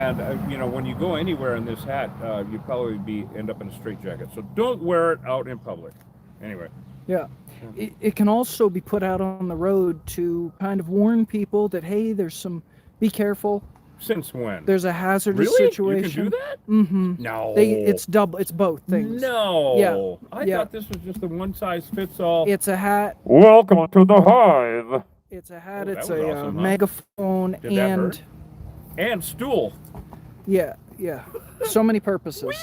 And when you go anywhere in this hat, you'd probably end up in a straitjacket. So don't wear it out in public. Anyway. Yeah. It can also be put out on the road to kind of warn people that, hey, be careful. Since when? There's a hazardous Really? situation. You can do that? Mm-hmm. No. It's both things. No. Yeah. I thought this was just a one size fits all. It's a hat. Welcome to the hive. It's a hat. Oh, It's that was a awesome, huh? megaphone Did that hurt? And stool. Yeah. So many purposes.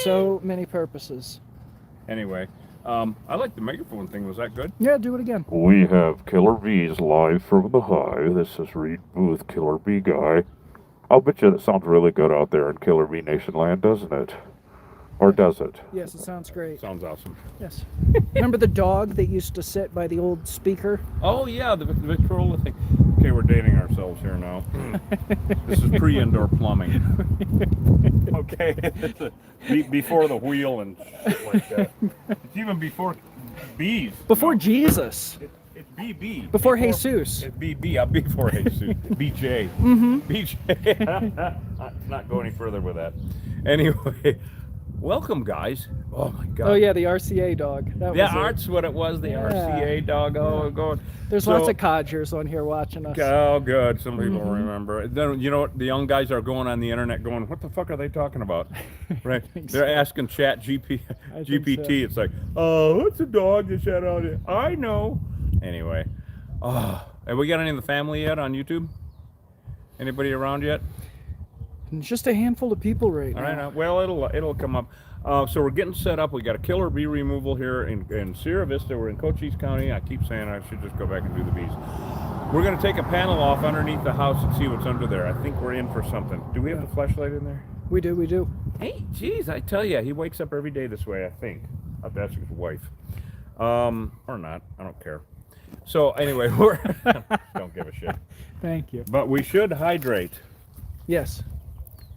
So many purposes. Anyway, I like the megaphone thing. Was that good? Yeah, do it again. We have Killer Bees live from the hive. This is Reed Booth, Killer Bee Guy. I'll bet you that sounds really good out there in Killer Bee Nation land, doesn't it? Or does it? Yes, it sounds great. Sounds awesome. Yes. Remember the dog that used to sit by the old speaker? Oh, yeah, the Victrola thing. Okay, we're dating ourselves here now. This is pre-indoor plumbing. Okay. Before the wheel and shit like that. It's even before bees. Before Jesus. It's BB. Before Jesus. It's BB. I'm before Jesus. BJ. Mm-hmm. BJ. Not go any further with that. Anyway, welcome, guys. Oh, my God. Oh, yeah, the RCA dog. That's what it was, the RCA dog. Oh, God. There's lots of codgers on here watching us. Oh, good. Some people remember. Then, you know what? The young guys are going on the internet going, what the fuck are they talking about? Right? They're asking Chat GPT. So. It's like, oh, what's a dog that sat out here? I know. Anyway. Have we got any of the family yet on YouTube? Anybody around yet? Just a handful of people right now. All right. Well, it'll come up. So we're getting set up. We got a killer bee removal here in Sierra Vista. We're in Cochise County. I keep saying I should just go back and do the bees. We're going to take a panel off underneath the house and see what's under there. I think we're in for something. Do we have the flashlight in there? We do. Hey, geez, I tell you, he wakes up every day this way, I think. I'll ask his wife. Or not. I don't care. So anyway, we're don't give a shit. Thank you. But we should hydrate. Yes.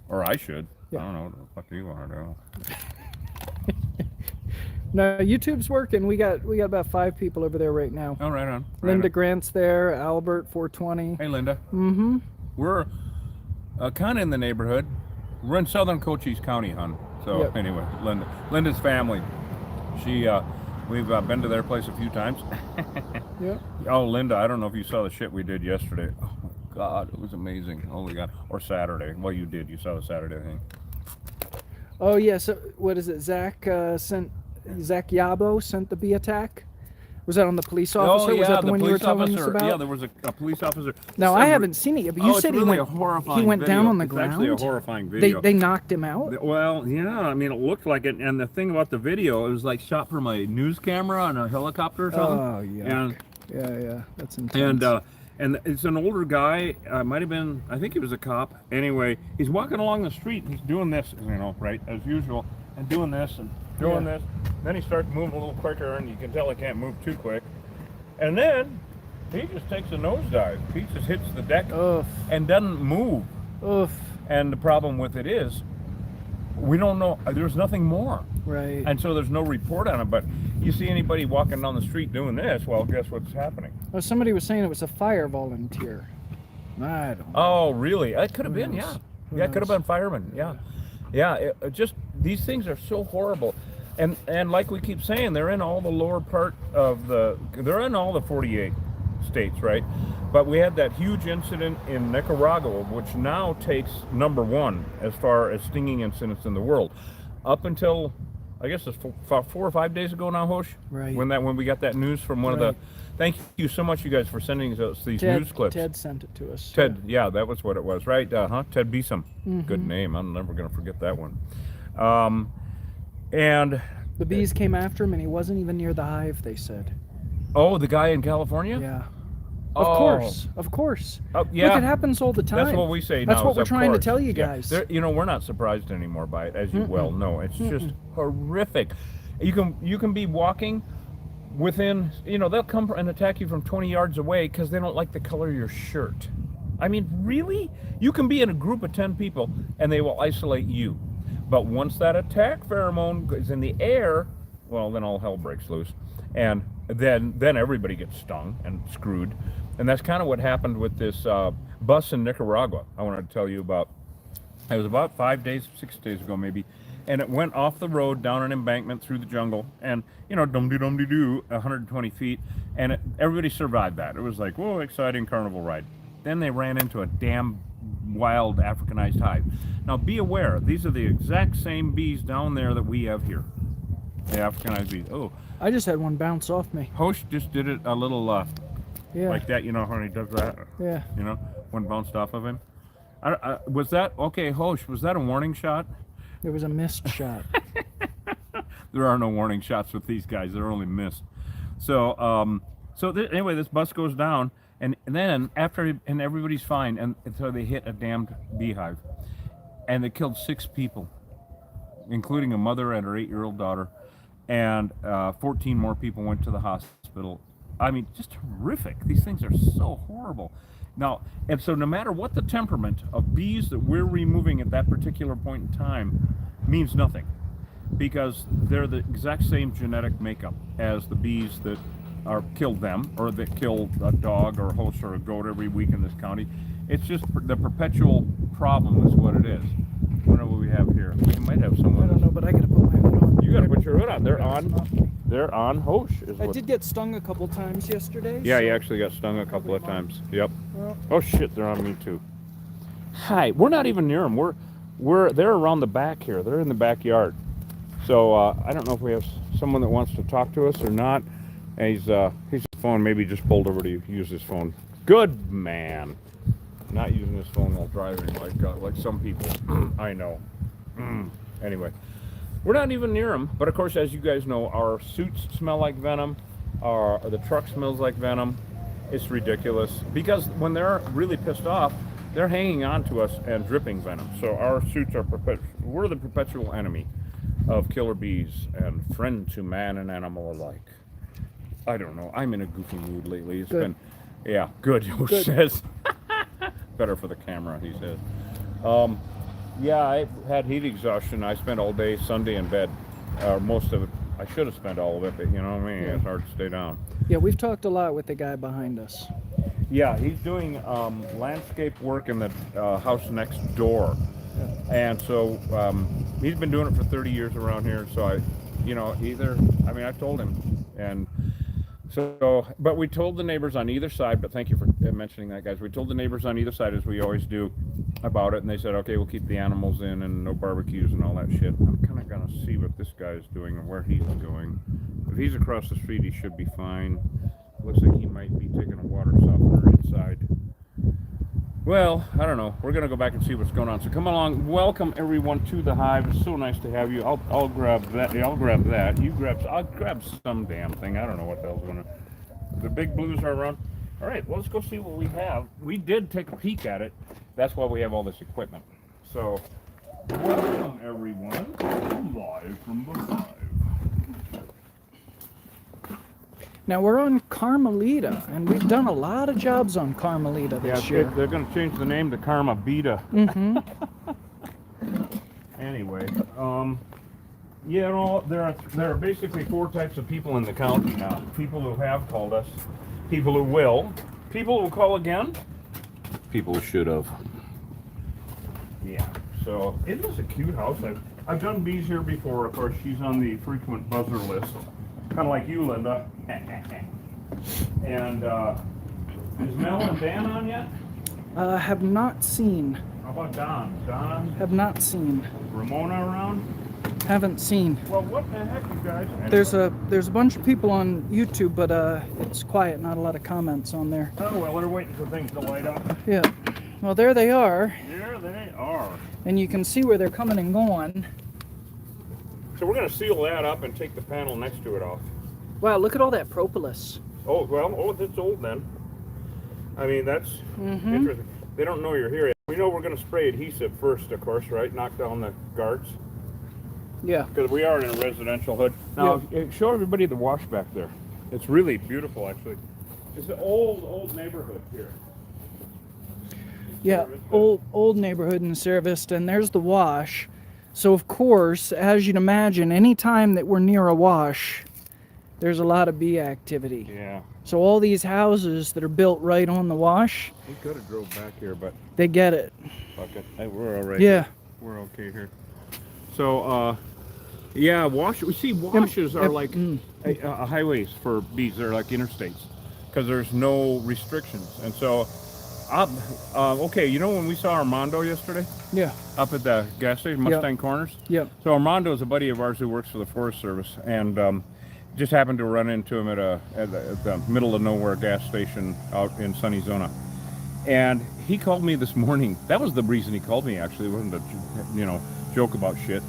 Or I should. Yeah. I don't know what the fuck do you want to do. No, YouTube's working. We got about 5 people over there right now. Oh, right on. Linda Grant's there. Albert 420. Hey, Linda. Mm-hmm. We're kind of in the neighborhood. We're in southern Cochise County, hon. So anyway, Linda's family. We've been to their place a few times. Yeah. Oh, Linda, I don't know if you saw the shit we did yesterday. Oh my God, it was amazing. Holy God. Or Saturday. Well, you did. You saw the Saturday thing. Oh yeah. So what is it? Zach Yabo sent the bee attack. Was that on the police officer? Oh, yeah, was that the one you were police telling us officer. about? Yeah, there was a police officer. No, I haven't seen it yet, but you said it's really he a horrifying went video. down on the It's ground. actually a horrifying video. They knocked him out? Well, yeah, I mean, it looked like it. And the thing about the video, it was like shot from a news camera on a helicopter or something. Oh, yeah. Yeah, that's intense. And it's an older guy. Might have been, I think he was a cop. Anyway, he's walking along the street. And he's doing this, right, as usual, and doing this and doing this. Then he starts moving a little quicker, and you can tell he can't move too quick. And then he just takes a nosedive. He just hits the deck and doesn't move. Oof. And the problem with it is, we don't know. There's nothing more. Right. And so there's no report on it. But you see anybody walking down the street doing this, well, guess what's happening? Well, somebody was saying it was a fire volunteer. I don't know. Oh, really? It could have been, yeah. Yeah, it could have been firemen, yeah. Yeah, it just, these things are so horrible. And like we keep saying, they're in all the lower part of they're in all the 48 states, right? But we had that huge incident in Nicaragua, which now takes #1 as far as stinging incidents in the world. Up until, I guess it's 4 or 5 days ago now, Hosh? Right. When we got that news from one of the, thank you so much, you guys, for sending us these news clips. Ted sent it to us. Ted, yeah, that was what it was, right? Ted Beeson. Good name. I'm never going to forget that one. And the bees came after him, and he wasn't even near the hive, they said. Oh, the guy in California? Yeah. Of course. Oh, yeah. Look, it happens all the time. That's what we say now. That's what we're of trying course. to tell you guys. We're not surprised anymore by it, as you well know. It's just horrific. You can be walking within, they'll come and attack you from 20 yards away because they don't like the color of your shirt. I mean, really? You can be in a group of 10 people and they will isolate you. But once that attack pheromone is in the air, well, then all hell breaks loose. And then everybody gets stung and screwed. And that's kind of what happened with this bus in Nicaragua I wanted to tell you about. It was about 5 days, 6 days ago maybe, and it went off the road down an embankment through the jungle, and dum-de-dum-de-doo, 120 feet, and everybody survived that. It was like, whoa, exciting carnival ride. Then they ran into a damn wild Africanized hive. Now be aware, these are the exact same bees down there that we have here. The Africanized bees. Oh, I just had one bounce off me. Hosh just did it a little Yeah. like that, how he does that? Yeah. One bounced off of him. Was that, okay, Hosh, was that a warning shot? It was a missed shot. There are no warning shots with these guys. They're only missed. So, anyway, this bus goes down, and then and everybody's fine, and so they hit a damned beehive, and they killed 6 people, including a mother and her 8-year-old daughter, and 14 more people went to the hospital. I mean, just horrific. These things are so horrible. Now, and so no matter what the temperament of bees that we're removing at that particular point in time means nothing, because they're the exact same genetic makeup as the bees that killed them, or that kill a dog or a horse or a goat every week in this county. It's just the perpetual problem is what it is. I don't know what we have here. We might have someone. I don't know, but I gotta put my hood on. You gotta put your hood on. They're on Hosh. I did get stung a couple times yesterday. Yeah, so you actually got stung a couple of times. Yep. Well, Oh shit, they're on me too. Hi, we're not even near them. They're around the back here. They're in the backyard. So I don't know if we have someone that wants to talk to us or not. And he's his phone maybe just pulled over to use his phone. Good man. Not using his phone while driving like some people. I know. Anyway, we're not even near them. But of course, as you guys know, our suits smell like venom. The truck smells like venom. It's ridiculous, because when they're really pissed off, they're hanging on to us and dripping venom. So our suits are we're the perpetual enemy of killer bees and friend to man and animal alike. I don't know. I'm in a goofy mood lately. It's Good. been, yeah, good. He says. Better for the camera, he says. Yeah, I had heat exhaustion. I spent all day Sunday in bed, most of it. I should have spent all of it, but you know what I mean. Yeah. It's hard to stay down. yeah, we've talked a lot with the guy behind us. Yeah, he's doing landscape work in the house next door. And so he's been doing it for 30 years around here. So I told him. And so, but we told the neighbors on either side, but thank you for mentioning that, guys. We told the neighbors on either side, as we always do, about it. And they said, okay, we'll keep the animals in and no barbecues and all that shit. I'm kind of going to see what this guy is doing and where he's going. If he's across the street, he should be fine. Looks like he might be taking a water softener inside. Well, I don't know. We're going to go back and see what's going on. So come along. Welcome everyone to the hive. It's so nice to have you. I'll grab that. I'll grab that. I'll grab some damn thing. I don't know what the hell's going on. The big blues are around. All right, well, let's go see what we have. We did take a peek at it. That's why we have all this equipment. So, welcome everyone. Live from the hive. Now we're on Carmelita, and we've done a lot of jobs on Carmelita this year. They're going to change the name to Carmelita. Mm-hmm. Anyway, there are basically 4 types of people in the county now. People who have called us, people who will, people who will call again, people who should have. Yeah. So isn't this a cute house? I've done bees here before. Of course, she's on the frequent buzzer list, kind of like you, Linda. And is Mel and Dan on yet? Have not seen. How about Don? Donna? Have not seen. Ramona around? Haven't seen. Well, what the heck, you guys? There's a bunch of people on YouTube, but it's quiet. Not a lot of comments on there. Oh well, they're waiting for things to light up. Yeah. Well, there they are, There they are. and you can see where they're coming and going. So we're gonna seal that up and take the panel next to it off. Wow, look at all that propolis. Oh well, it's old then. I mean, that's Mm-hmm. interesting. They don't know you're here yet. We know we're gonna spray adhesive first, of course, right? Knock down the guards. Yeah. Because we are in a residential hood. Now, show everybody the wash back there. It's really beautiful, actually. It's an old neighborhood here. Yeah, old neighborhood in Service, and there's the wash. So of course, as you'd imagine, any time that we're near a wash, there's a lot of bee activity. Yeah. So all these houses that are built right on the wash, We could have drove back here, but they get it. fuck it. Hey, we're all right. Yeah. we're okay here. So, yeah, washes are like highways for bees. They're like interstates because there's no restrictions. And so, okay, you know when we saw Armando yesterday Yeah. up at the gas station, Mustang Corners? Yep. So Armando is a buddy of ours who works for the Forest Service, and just happened to run into him at the middle of nowhere gas station out in sunny Zona. And he called me this morning. That was the reason he called me, actually. It wasn't a joke about shit.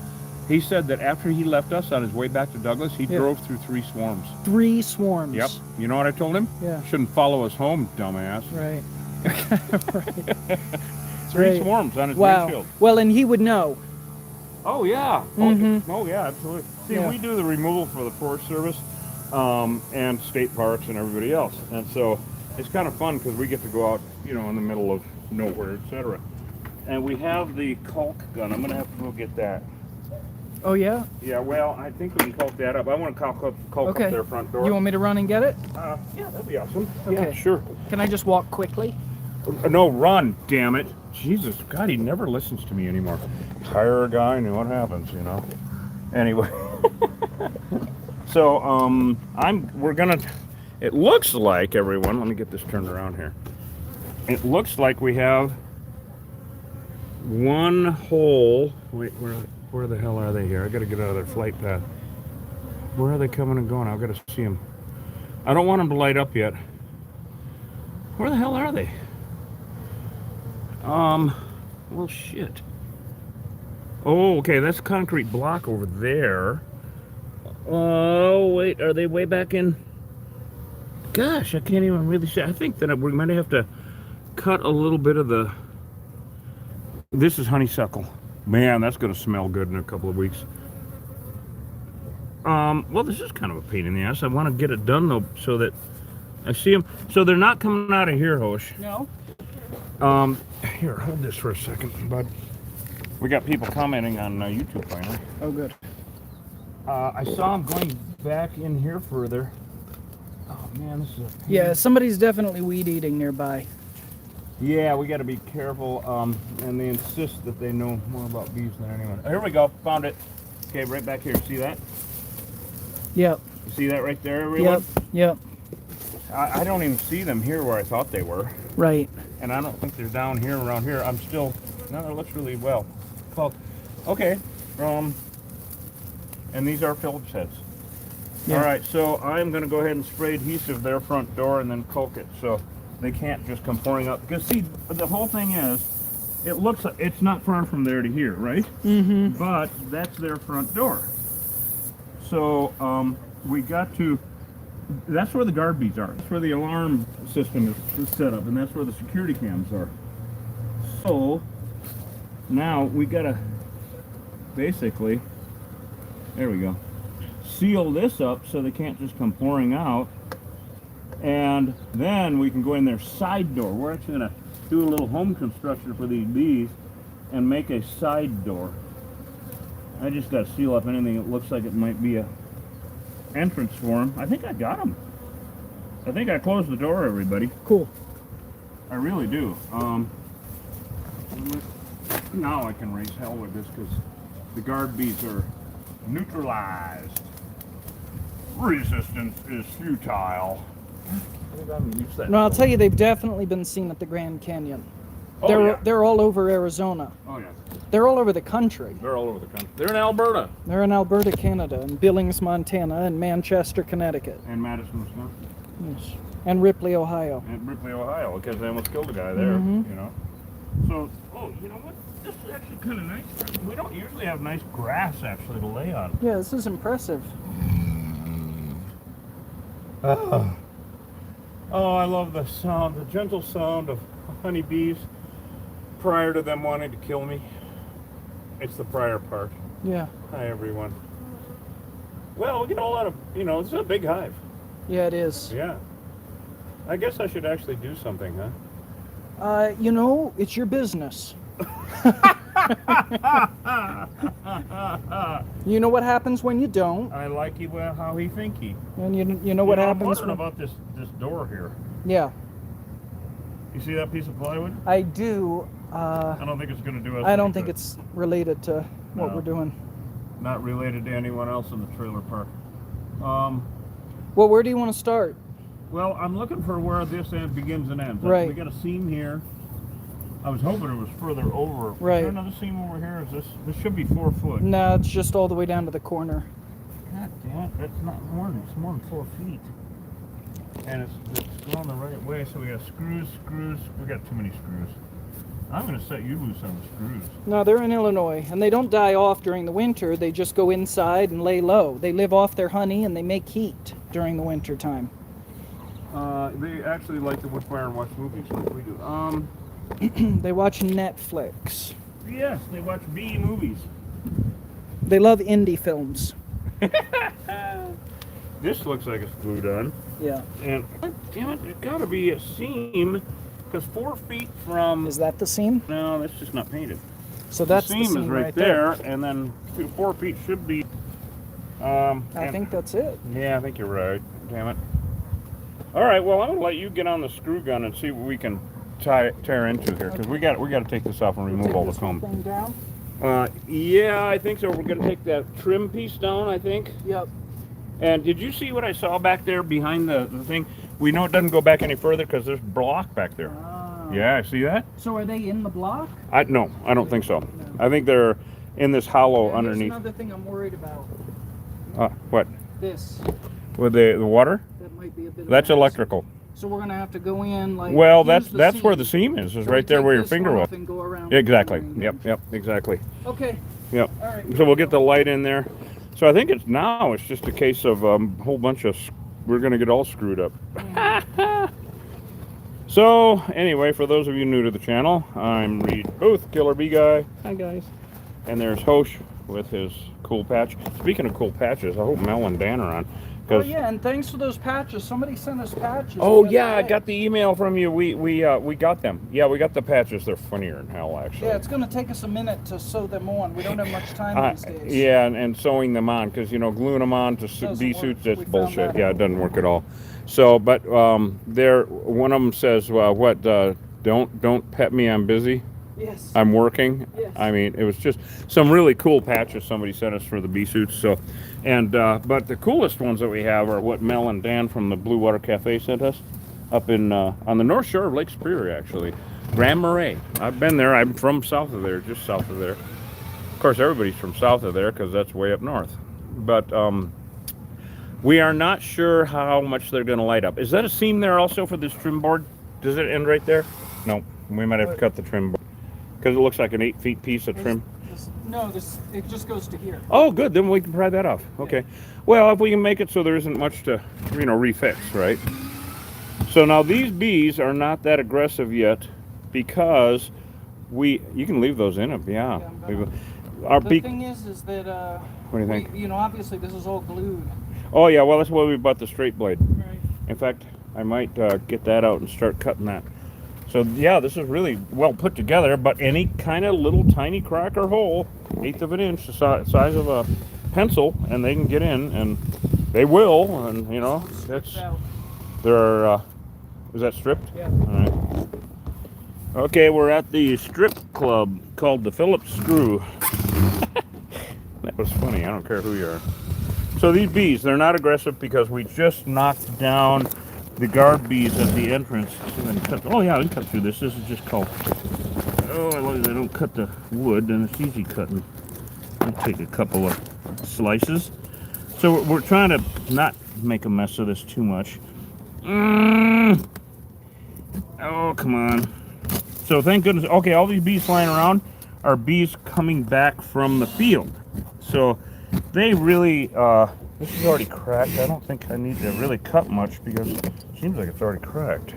He said that after he left us on his way back to Douglas, he drove through 3 swarms. 3 swarms. Yep. You know what I told him? Yeah. Shouldn't follow us home, dumbass. Right. 3 swarms on his wow. windshield. Well, and he would know. Oh, yeah. Oh, yeah, absolutely. See, we do the removal for the Forest Service and state parks and everybody else. And so it's kind of fun because we get to go out, in the middle of nowhere, etc. And we have the caulk gun. I'm going to have to go get that. Oh, yeah? Yeah, well, I think we can caulk that up. I want to caulk up their front door. You want me to run and get it? Yeah, that'd be awesome. Okay. Yeah, sure. Can I just walk quickly? No, run, damn it. Jesus, God, he never listens to me anymore. Hire a guy and what happens, Anyway. So, it looks like, everyone, let me get this turned around here. It looks like we have one hole. Wait, where the hell are they here? I gotta get out of their flight path. Where are they coming and going? I've got to see them. I don't want them to light up yet. Where the hell are they? Well, shit. Oh, okay, that's a concrete block over there. Oh, wait, are they way back in? Gosh, I can't even really see. I think that we might have to cut a little bit of the... This is honeysuckle. Man, that's going to smell good in a couple of weeks. Well, this is kind of a pain in the ass. I want to get it done, though, so that I see them. So they're not coming out of here, Hosh. No. Here, hold this for a second, bud. We got people commenting on YouTube finally. Oh, good. I saw them going back in here further. Oh, man, this is a pain. Yeah, somebody's definitely weed eating nearby. Yeah, we got to be careful, and they insist that they know more about bees than anyone. Here we go, found it. Okay, right back here. See that? Yep. You see that right there, everyone? Yep. I don't even see them here where I thought they were. Right. And I don't think they're down here, around here. No, that looks really well. Okay, and these are Phillips heads. Yeah. All right, so I'm going to go ahead and spray adhesive their front door and then caulk it so they can't just come pouring up. Because see, the whole thing is, it looks like it's not far from there to here, right? Mm-hmm. But that's their front door. So we got to, that's where the guard bees are. That's where the alarm system is set up, and that's where the security cams are. So now we got to basically, there we go, seal this up so they can't just come pouring out. And then we can go in their side door. We're actually going to do a little home construction for these bees and make a side door. I just got to seal up anything that looks like it might be a entrance for them. I think I got them. I think I closed the door, everybody. Cool. I really do. Now I can raise hell with this because the guard bees are neutralized. Resistance is futile. No, I'll tell you, they've definitely been seen at the Grand Canyon. Oh, They're all over Arizona. Oh, yeah. They're all over the country. They're all over the country. They're in Alberta. They're in Alberta, Canada, and Billings, Montana, and Manchester, Connecticut. And Madison, Wisconsin. Yes. And Ripley, Ohio. And Ripley, Ohio, because they almost killed a guy there, you know. So, you know what? This is actually kind of nice. We don't usually have nice grass, actually, to lay on. Yeah, this is impressive. Oh, I love the sound, the gentle sound of honeybees prior to them wanting to kill me. It's the prior part. Yeah. Hi, everyone. Well, we get a lot of, it's a big hive. Yeah, it is. Yeah. I guess I should actually do something, huh? It's your business. You know what happens when you don't. I like how he thinky. And you know what happens I'm wondering when... about this door here. Yeah. You see that piece of plywood? I do. I don't think it's going to do us. I don't any think good. it's related to what No. we're doing. Not related to anyone else in the trailer park. Well, where do you want to start? Well, I'm looking for where this end begins and ends. Right. We got a seam here. I was hoping it was further over. Right. Is there another seam over here? Is this? This should be 4 foot. No, it's just all the way down to the corner. God damn it! That's not more than it's more than 4 feet. And it's going the right way. So we got screws. We got too many screws. I'm going to set you loose on the screws. No, they're in Illinois, and they don't die off during the winter. They just go inside and lay low. They live off their honey, and they make heat during the winter time. They actually like to wood fire and watch movies like we do. They watch Netflix. Yes, they watch B movies. They love indie films. This looks like it's glued on. Yeah. And damn it, there's got to be a seam because 4 feet from. Is that the seam? No, that's just not painted. So that's the seam is right there, and then 4 feet should be. I think that's it. Yeah, I think you're right. Damn it. All right, well, I'm gonna let you get on the screw gun and see what we can tear into here because we got to take this off and remove all the foam. Thing down? Yeah, I think so. We're gonna take that trim piece down, I think. Yep. And did you see what I saw back there behind the thing? We know it doesn't go back any further because there's block back there. Yeah, I see that. So are they in the block? No, I don't think so. I think they're in this hollow Here's underneath. another thing I'm worried about. What? This. With the water? That might be a bit. That's of a- electrical. So we're gonna have to go in like. Well, here's that's where the seam. seam is So right we there take where your this finger off was. and go around Exactly. the Yep, exactly. Okay. Yep. All right. So we'll get the light in there. So I think it's just a case of a whole bunch of, we're going to get all screwed up. So anyway, for those of you new to the channel, I'm Reed Booth, Killer Bee Guy. Hi guys. And there's Hosh with his cool patch. Speaking of cool patches, I hope Mel and Dan are on. Oh yeah, and thanks for those patches. Somebody sent us patches. Oh the other yeah, I day. got the email from you. We got them. Yeah, we got the patches. They're funnier than hell, actually. Yeah, it's gonna take us a minute to sew them on. We don't have much time these days. Yeah, and sewing them on because gluing them on to Doesn't bee work. suits, that's We found bullshit. that Yeah, out. it doesn't work at all. So, but one of them says, "What? Don't pet me. I'm busy. Yes. I'm working." Yes. I mean, it was just some really cool patches somebody sent us for the bee suits. So, and but the coolest ones that we have are what Mel and Dan from the Blue Water Cafe sent us up in on the north shore of Lake Superior, actually, Grand Marais. I've been there. I'm from south of there, just south of there. Of course, everybody's from south of there because that's way up north. But we are not sure how much they're going to light up. Is that a seam there also for this trim board? Does it end right there? No, we might have to cut the trim board because it looks like an 8-foot piece of trim. It just goes to here. Oh, good. Then we can pry that off. Okay. Well, if we can make it so there isn't much to, refix, right? So now these bees are not that aggressive yet because you can leave those in them. Yeah. Our The bee. thing is that What do you think? obviously this is all glued. Oh yeah. Well, that's why we bought the straight blade. Right. In fact, I might get that out and start cutting that. So yeah, this is really well put together, but any kind of little tiny crack or hole, 1/8 of an inch, the size of a pencil, and they can get in, and they will, and that's, they're, is that stripped? Yeah. All right. Okay, we're at the strip club called the Phillips Screw. That was funny, I don't care who you are. So these bees, they're not aggressive because we just knocked down the guard bees at the entrance. Oh yeah, I can cut through this. This is just called. Oh, I love they don't cut the wood, and it's easy cutting. I'll take a couple of slices. So we're trying to not make a mess of this too much. Oh, come on. So thank goodness. Okay, all these bees flying around are bees coming back from the field. So they really. This is already cracked. I don't think I need to really cut much because it seems like it's already cracked.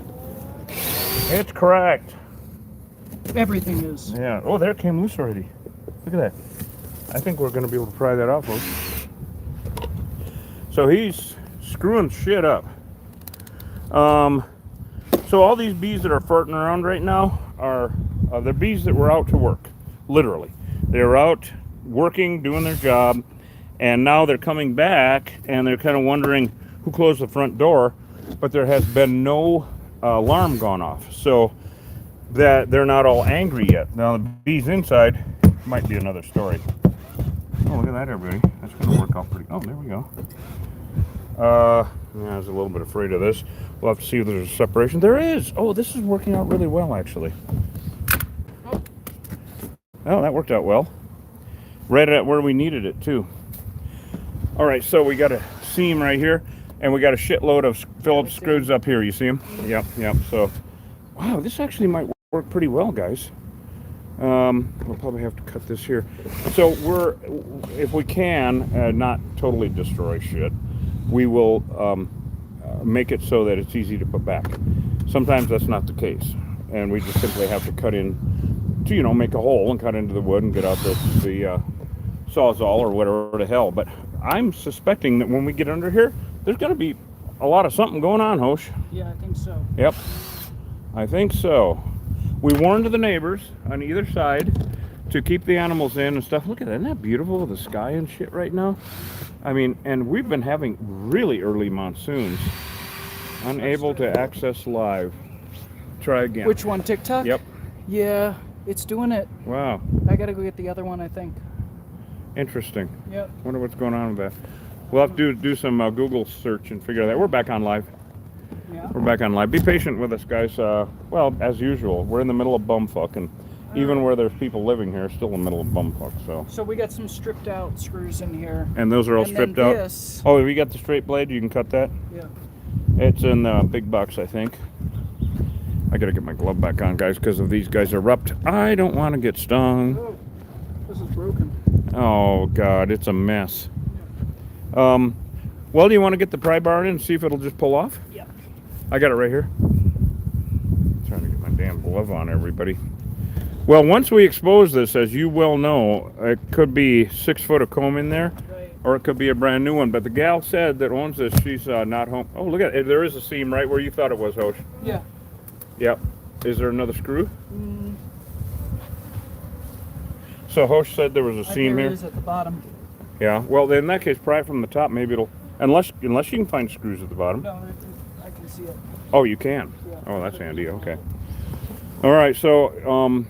It's cracked. Everything is. Yeah. Oh, there it came loose already. Look at that. I think we're going to be able to pry that off, folks. So he's screwing shit up. So all these bees that are farting around right now are the bees that were out to work. Literally. They were out working, doing their job. And now they're coming back, and they're kind of wondering who closed the front door, but there has been no alarm gone off. So that they're not all angry yet. Now the bees inside might be another story. Oh, look at that, everybody. That's going to work out pretty. Oh, there we go. Yeah, I was a little bit afraid of this. We'll have to see if there's a separation. There is. Oh, this is working out really well, actually. Oh, that worked out well. Right at where we needed it, too. All right, so we got a seam right here, and we got a shitload of Phillips screws up here. You see them? Yep, yep. So, wow, this actually might work pretty well, guys. We'll probably have to cut this here. So if we can, not totally destroy shit, we will make it so that it's easy to put back. Sometimes that's not the case, and we just simply have to cut in to, you know, make a hole and cut into the wood and get out the Sawzall or whatever the hell. But I'm suspecting that when we get under here, there's going to be a lot of something going on, Hosh. Yeah, I think so. Yep, I think so. We warned the neighbors on either side to keep the animals in and stuff. Look at that, isn't that beautiful with the sky and shit right now? I mean, and we've been having really early monsoons. Unable to access live. Try again. Which one, TikTok? Yep. Yeah, it's doing it. Wow. I gotta go get the other one, I think. Interesting. Yep. Wonder what's going on with that. We'll have to do some Google search and figure that. We're back on live. Yeah. We're back on live. Be patient with us, guys. Well, as usual, we're in the middle of bumfuck, and even where there's people living here, still in the middle of bumfuck. So we got some stripped out screws in here. And those are all And stripped then out. this- Oh, have you got the straight blade? You can cut that. Yeah. It's in the big box, I think. I gotta get my glove back on, guys, because if these guys erupt, I don't want to get stung. Oh, this is broken. Oh God, it's a mess. Well, do you want to get the pry bar in and see if it'll just pull off? Yep. I got it right here. Trying to get my damn glove on, everybody. Well, once we expose this, as you well know, it could be 6 foot of comb in there, Right. or it could be a brand new one. But the gal said that owns this, she's not home. Oh, look at it. There is a seam right where you thought it was, Hosh. Yeah. Yep. Is there another screw? Mm, So Hosh said there was a seam there here. it is at the bottom. Yeah. Well, then in that case, pry it from the top. Maybe it'll. Unless you can find screws at the bottom. No, I can see it. Oh, you can. Yeah. Oh, that's handy. Okay. All right. So,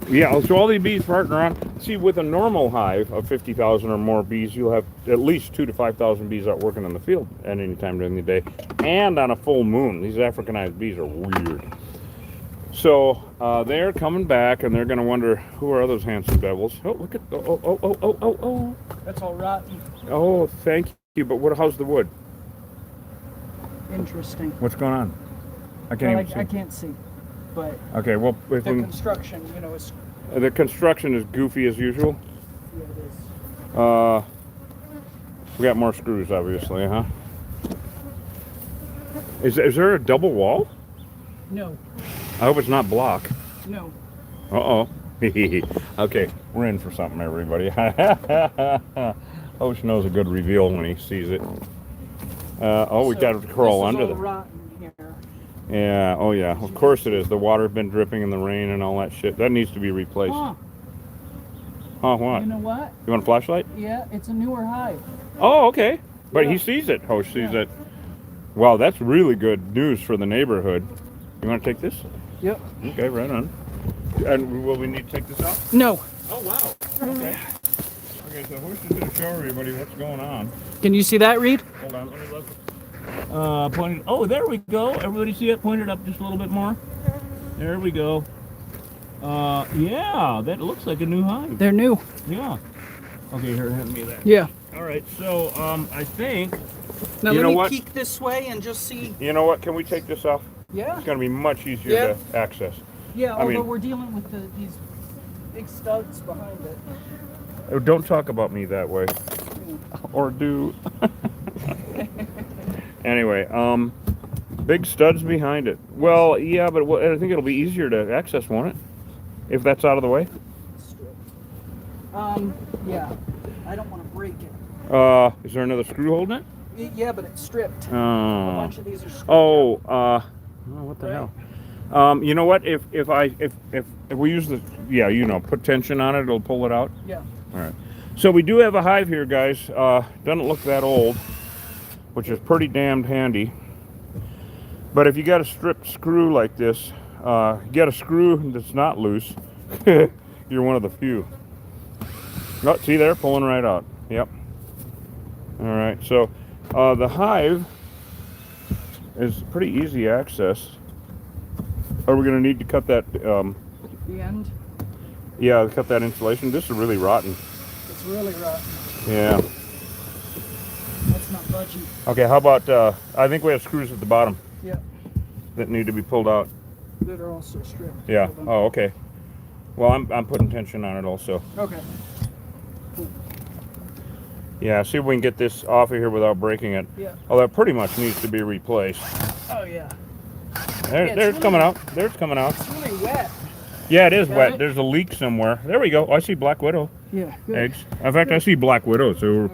yeah. So all these bees partner on. See, with a normal hive of 50,000 or more bees, you'll have at least 2,000 to 5,000 bees out working in the field at any time during the day, and on a full moon. These Africanized bees are weird. So they're coming back, and they're going to wonder, who are those handsome devils? Oh, look at oh. That's all rotten. Oh, thank you. But how's the wood? Interesting. What's going on? I can't Well, even see. I can't see, but Okay, well, if the we, construction, is. the construction is goofy as usual. Yeah, it is. We got more screws, obviously, huh? Is there a double wall? No. I hope it's not block. No. Uh-oh. Okay, we're in for something, everybody. Osh knows a good reveal when he sees it. We got to crawl under the. the... Rotten here. Yeah, oh yeah, of course it is. The water's been dripping in the rain and all that shit. That needs to be replaced. Huh. Huh, what? You know what? You want a flashlight? Yeah, it's a newer hive. Oh, okay. But Yeah. he sees it. Hosh sees Yeah. it. Wow, that's really good news for the neighborhood. You want to take this? Yep. Okay, right on. And will we need to take this out? No. Oh, wow. Okay. Okay, so Hosh is going to show everybody what's going on. Can you see that, Reed? Hold on, let me look. Pointed. Oh, there we go. Everybody see it? Pointed up just a little bit more. There we go. Yeah, that looks like a new hive. They're new. Yeah. Okay, here, hand me that. Yeah. All right, so I think. Now You let know me what? peek this way and just see. You know what? Can we take this off? Yeah. It's going to be much easier Yeah. to access. Yeah. I Although mean- we're dealing with these big studs behind it. Oh, don't talk about me that way. Or do. Anyway, big studs behind it. Well, yeah, but I think it'll be easier to access, won't it? If that's out of the way. Yeah. I don't want to break it. Is there another screw holding it? Yeah, but it's stripped. A Oh. bunch of these are stripped. What the Right. hell? You know what? If we use the, put tension on it, it'll pull it out. Yeah. All right. So we do have a hive here, guys. Doesn't look that old, which is pretty damned handy. But if you got a strip screw like this, you got a screw that's not loose, you're one of the few. Oh, see there, pulling right out. Yep. All right, so the hive is pretty easy access. Are we going to need to cut that? The end? Yeah, cut that insulation. This is really rotten. It's really rotten. Yeah. That's not budging. Okay, how about, I think we have screws at the bottom Yep. that need to be pulled out. That are also stripped. Yeah. Hold on. Oh, okay. Well, I'm putting tension on it also. Okay. Yeah, see if we can get this off of here without breaking it. Yeah. Oh, that pretty much needs to be replaced. Oh, yeah. There, Yeah, there's really, coming out. There's coming out. It's really wet. Yeah, it is Got wet. it? There's a leak somewhere. There we go. Oh, I see black widow Yeah. Good. eggs. In fact, I see black widow. So Okay.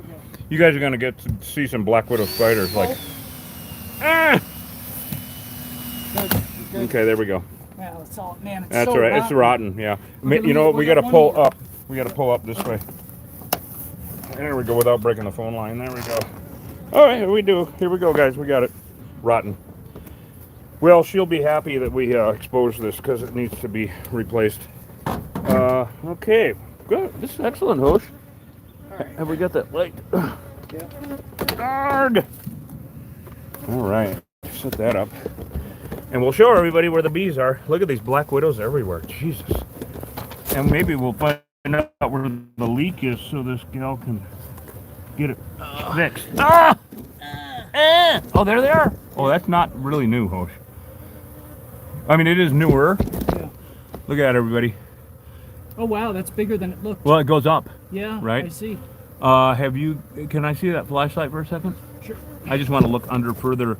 you guys are gonna get to see some black widow spiders. Like, ah! Good. Good. Okay, there we go. Wow, it's all, man, it's That's so all right. It's rotten. rotten. Yeah. Okay, You know what? we We got gotta one pull more. up. We gotta pull up this way. There we go. Without breaking the phone line. There we go. All right, here we do. Here we go, guys. We got it. Rotten. Well, she'll be happy that we exposed this because it needs to be replaced. Okay. Good. This is excellent, Hosh. All right. Have we got that light? Yeah. Arg! All right. Set that up. And we'll show everybody where the bees are. Look at these black widows everywhere. Jesus. And maybe we'll find out where the leak is so this gal can get it fixed. Ah! Oh, there they are. Oh, that's not really new, Hosh. I mean, it is newer. Yeah. Look at it, everybody. Oh, wow, that's bigger than it looked. Well, it goes up. Yeah, right? I see. Can I see that flashlight for a second? Sure. I just want to look under further,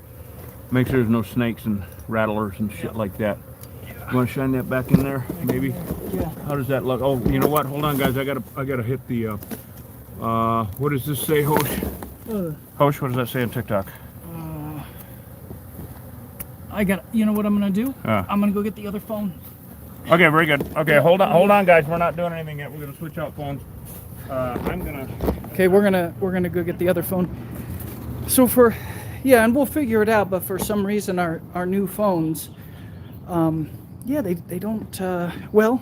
make sure there's no snakes and rattlers and shit like that. You want to shine that back in there, maybe? Yeah. How does that look? Oh, you know what? Hold on, guys. I gotta hit the. What does this say, Hosh? Hosh, what does that say on TikTok? You know what I'm gonna do? Ah. I'm gonna go get the other phone. Okay, very good. Okay, hold on, guys. We're not doing anything yet. We're gonna switch out phones. I'm gonna. Okay, we're gonna go get the other phone. So yeah, and we'll figure it out. But for some reason, our new phones, yeah, they don't. Well,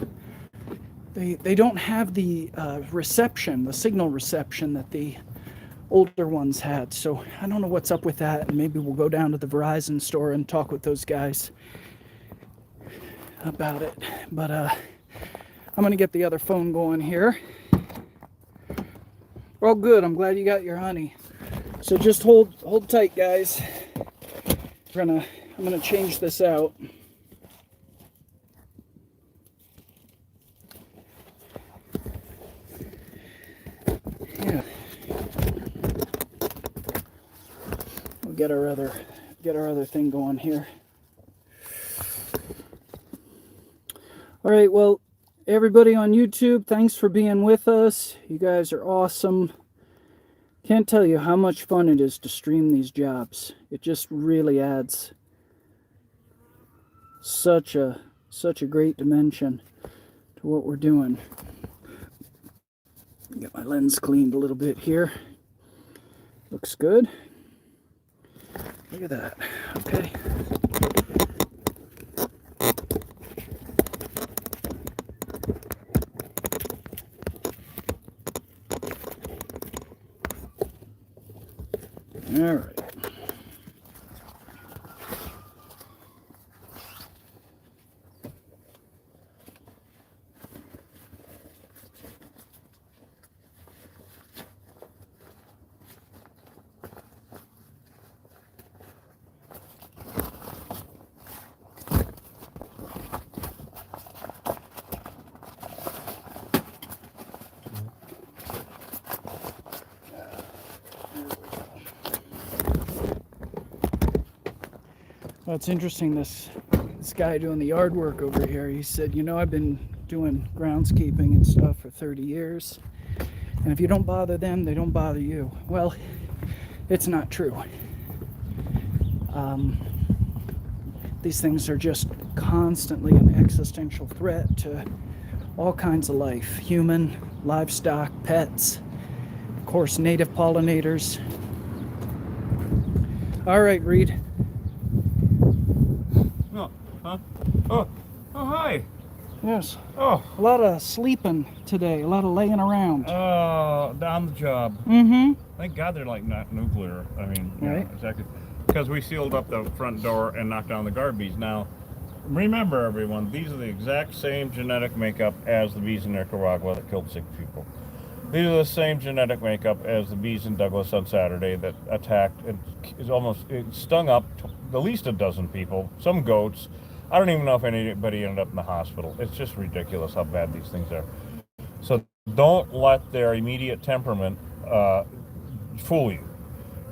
they don't have the reception, the signal reception that the older ones had. So I don't know what's up with that. And maybe we'll go down to the Verizon store and talk with those guys about it. But I'm gonna get the other phone going here. Well, good. I'm glad you got your honey. So just hold tight, guys. I'm gonna change this out. Yeah. We'll get our other thing going here. All right, well, everybody on YouTube, thanks for being with us. You guys are awesome. Can't tell you how much fun it is to stream these jobs. It just really adds such a great dimension to what we're doing. Get my lens cleaned a little bit here. Looks good. Look at that. Okay. All right. Well, it's interesting, this guy doing the yard work over here, he said, you know, I've been doing groundskeeping and stuff for 30 years, and if you don't bother them, they don't bother you. Well, it's not true. These things are just constantly an existential threat to all kinds of life. Human, livestock, pets, of course, native pollinators. All right, Reed. Oh, oh, hi. Yes. Oh, A lot of sleeping today, a lot of laying around. on the job. Mm-hmm. Thank God they're like not nuclear. I mean, you know, Right. exactly. Because we sealed up the front door and knocked down the guard bees. Now, remember everyone, these are the exact same genetic makeup as the bees in Nicaragua that killed 6 people. These are the same genetic makeup as the bees in Douglas on Saturday that attacked and it stung up at least a dozen people, some goats. I don't even know if anybody ended up in the hospital. It's just ridiculous how bad these things are. So don't let their immediate temperament fool you.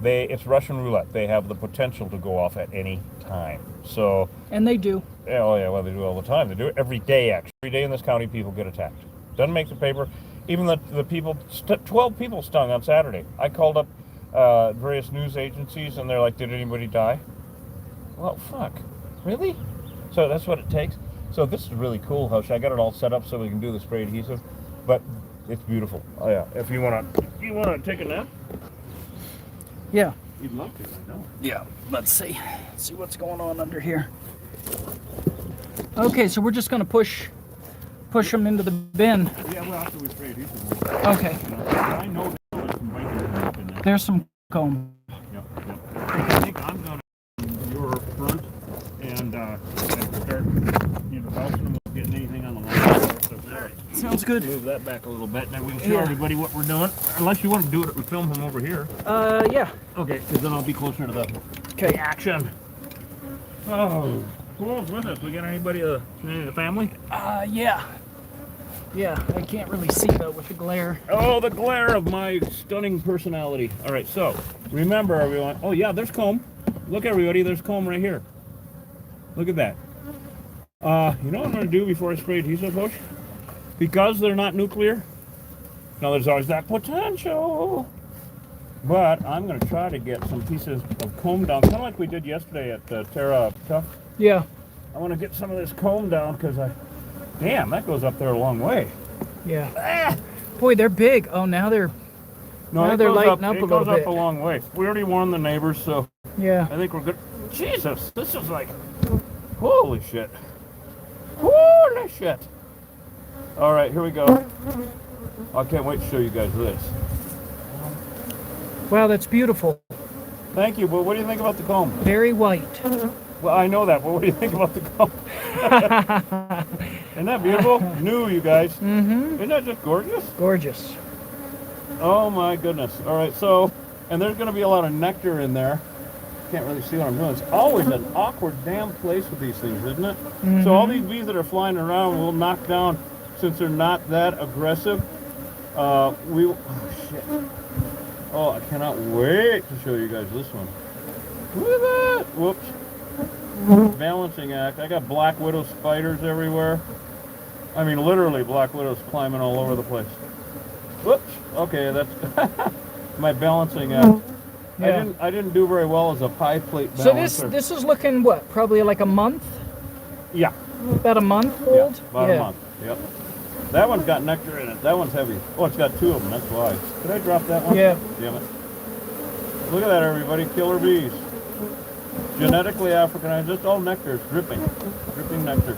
It's Russian roulette. They have the potential to go off at any time. So, And they do. oh yeah, well they do all the time. They do it every day actually. Every day in this county, people get attacked. Doesn't make the paper. Even the people, 12 people stung on Saturday. I called up various news agencies and they're like, did anybody die? Well, fuck. Really? So that's what it takes. So this is really cool, Hush. I got it all set up so we can do the spray adhesive, but it's beautiful. Oh yeah. If you wanna take a nap? Yeah. You'd love to, I know. Yeah. Let's see. See what's going on under here. Okay, so we're just gonna push them into the bin. Yeah, well after we spray adhesive. Okay. You know, I know there's some biking in there. There's some comb. Yep. I think I'm gonna your front and start bouncing them without getting anything on the line. Sounds good. Move that back a little bit, and then we can show everybody what we're doing. Unless you want to do it and film from over here. Yeah. Okay, because then I'll be closer to the action. Oh, who else with us? We got anybody in the family? Yeah. Yeah, I can't really see though with the glare. Oh, the glare of my stunning personality. All right, so remember everyone. Oh yeah, there's comb. Look everybody, there's comb right here. Look at that. You know what I'm going to do before I spray adhesive, Bush? Because they're not nuclear. Now there's always that potential. But I'm going to try to get some pieces of comb down, kind of like we did yesterday at Terra Tough. Yeah. I want to get some of this comb down because damn, that goes up there a long way. Yeah. Ah! Boy, they're big. Oh, now they're No, they're goes lighting up a it little goes up bit. a long way. We already warned the neighbors, so yeah. I think we're good. Jesus, this is like, holy shit. Holy shit. All right, here we go. I can't wait to show you guys this. Wow, that's beautiful. Thank you, but what do you think about the comb? Very white. Well, I know that, but what do you think about the comb? Isn't that beautiful? New, you guys. Mm-hmm. Isn't that just gorgeous? Gorgeous. Oh my goodness. All right, so, and there's going to be a lot of nectar in there. Can't really see what I'm doing. It's always an awkward damn place with these things, isn't it? Mm-hmm. So all these bees that are flying around will knock down, since they're not that aggressive. Oh shit. Oh, I cannot wait to show you guys this one. Look at that. Whoops. Balancing act. I got black widow spiders everywhere. I mean, literally black widows climbing all over the place. Whoops. Okay, that's my balancing act. Yeah. I didn't do very well as a pie plate So balancer. this is looking what? Probably like a month? Yeah. About a month Yeah, old? about a month. Yep. That one's got nectar in it. That one's heavy. Oh, it's got 2 of them. That's why. Did I drop that one? Yeah. Damn it. Look at that, everybody. Killer bees. Genetically Africanized. Just all nectar. It's dripping. Dripping nectar.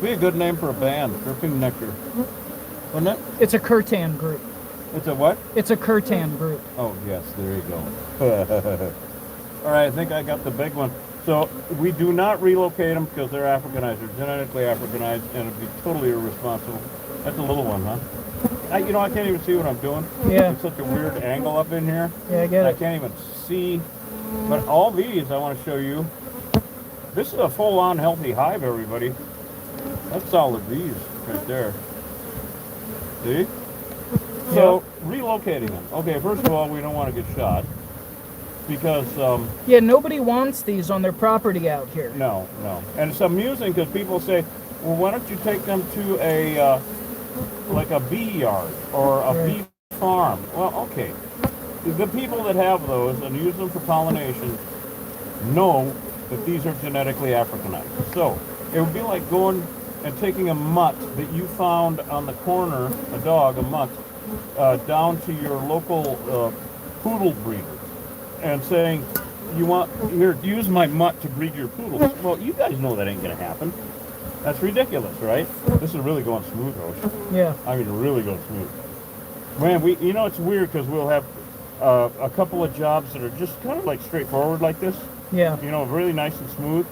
Be a good name for a band. Dripping nectar. Wouldn't it? It's a Curtan group. It's a what? It's a Curtan group. Oh, yes. There you go. All right. I think I got the big one. So we do not relocate them because they're Africanized. They're genetically Africanized, and it'd be totally irresponsible. That's a little one, huh? I can't even see what I'm doing. Yeah. It's such a weird angle up in here. Yeah, I get I it. can't even see. But all these, I want to show you. This is a full-on healthy hive, everybody. That's solid bees right there. See? So relocating them. Okay, first of all, we don't want to get shot. Because, Yeah, nobody wants these on their property out here. no. And it's amusing because people say, well, why don't you take them to a, like a bee yard or a bee farm? Well, okay. The people that have those and use them for pollination know that these are genetically Africanized. So, it would be like going and taking a mutt that you found on the corner, a dog, a mutt, down to your local poodle breeder and saying, you want, here, use my mutt to breed your poodles. Well, you guys know that ain't gonna happen. That's ridiculous, right? This is really going smooth, Roche. Yeah. I mean, really going smooth. Man, you know, it's weird because we'll have a couple of jobs that are just kind of like straightforward like this. Yeah. You know, really nice and smooth.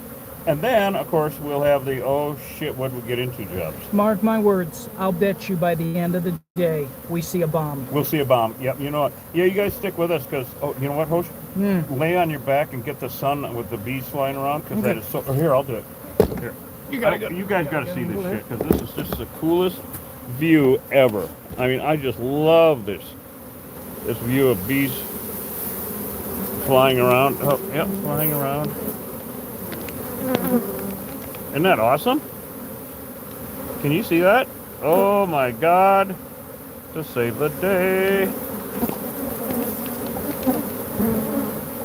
And then, of course, we'll have the, oh shit, what did we get into jobs. Mark my words, I'll bet you by the end of the day, we see a bomb. We'll see a bomb. Yep, you know what? Yeah, you guys stick with us because, oh, you know what, Hosh? Lay on your back and get the sun with the bees flying around because that is so, oh, here, I'll do it. Here. You guys got to see this shit because this is just the coolest view ever. I mean, I just love this view of bees flying around. Oh, yep, flying around. Isn't that awesome? Can you see that? Oh my God. To save the day.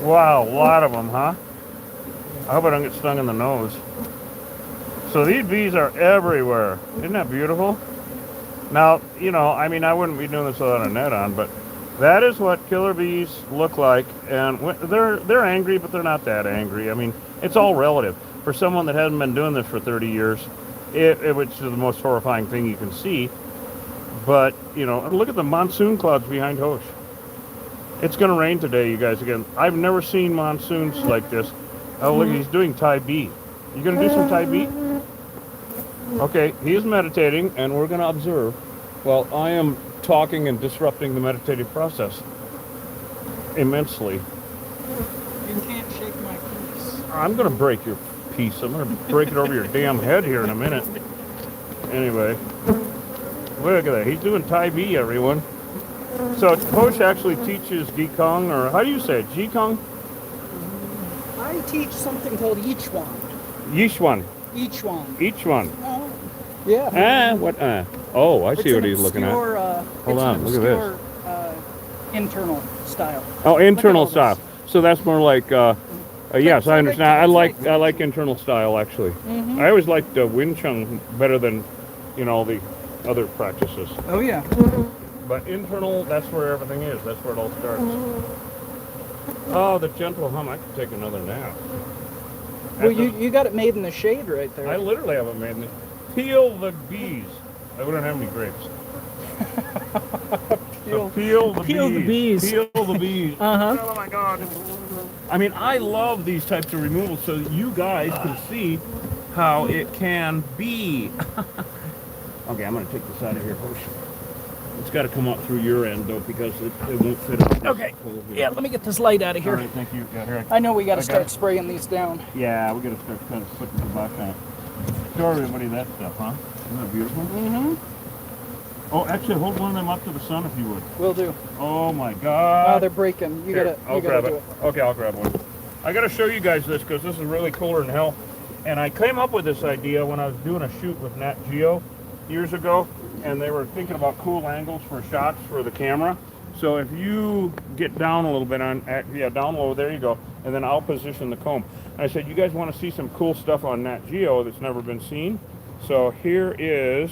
Wow, a lot of them, huh? I hope I don't get stung in the nose. So these bees are everywhere. Isn't that beautiful? Now, you know, I mean, I wouldn't be doing this without a net on, but that is what killer bees look like. And they're angry, but they're not that angry. I mean, it's all relative. For someone that hasn't been doing this for 30 years, which is the most horrifying thing you can see. But, you know, look at the monsoon clouds behind Hosh. It's going to rain today, you guys, again. I've never seen monsoons like this. Oh, look, he's doing Tai Bi. You going to do some Tai Bi? Okay, he is meditating, and we're going to observe while I am talking and disrupting the meditative process immensely. You can't shake my peace. I'm going to break your piece. I'm going to break it over your damn head here in a minute. Anyway, look at that. He's doing Tai Bi, everyone. So Hosh actually teaches Gikong, or how do you say it? Gikong? I teach something called Yichuan. Yichuan. Yichuan. Yichuan. Oh, yeah. What? Oh, I see what he's looking at. Hold on, look at this. Internal style. Oh, internal Look at all style. So that's more like, yes, I understand. I like internal style, actually. I always liked Wing Chun better than, you know, the other practices. Oh, yeah. But internal, that's where everything is. That's where it all starts. Oh, the gentle hum. I could take another nap. Well, you got it made in the shade right there. I literally have it made in the... Peel the bees. We don't have any grapes. So peel the bees. Peel the bees. Uh-huh. Oh, my God. I mean, I love these types of removals so that you guys can see how it can be. Okay, I'm going to take this out of here, Hosh. It's got to come up through your end, though, because it won't fit up. Okay. Yeah, let me get this light out of here. All right, thank you. Yeah, here. I know we got to start spraying these down. Yeah, we got to start kind of putting the back on it. Show everybody that stuff, huh? Isn't that beautiful? Mm-hmm. Oh, actually, hold one of them up to the sun if you would. Will do. Oh my God! Oh, they're breaking. You Here, gotta grab do it. Okay, I'll grab one. I gotta show you guys this because this is really cooler than hell. And I came up with this idea when I was doing a shoot with Nat Geo years ago, and they were thinking about cool angles for shots for the camera. So if you get down a little bit down low, there you go, and then I'll position the comb. And I said, you guys want to see some cool stuff on Nat Geo that's never been seen? So here is,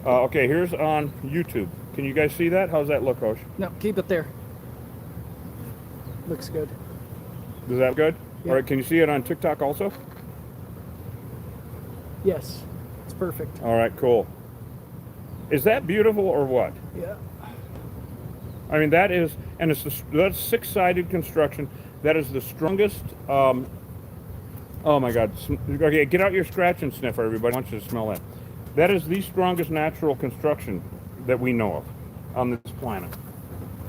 okay, here's on YouTube. Can you guys see that? How's that look, Hosh? No, keep it there. Looks good. Is that good? Yeah. All right, can you see it on TikTok also? Yes, it's perfect. All right, cool. Is that beautiful or what? Yeah. I mean, that is, and that's six-sided construction. That is the strongest, oh my God. Okay, get out your scratch and sniffer, everybody. I want you to smell that. That is the strongest natural construction that we know of on this planet.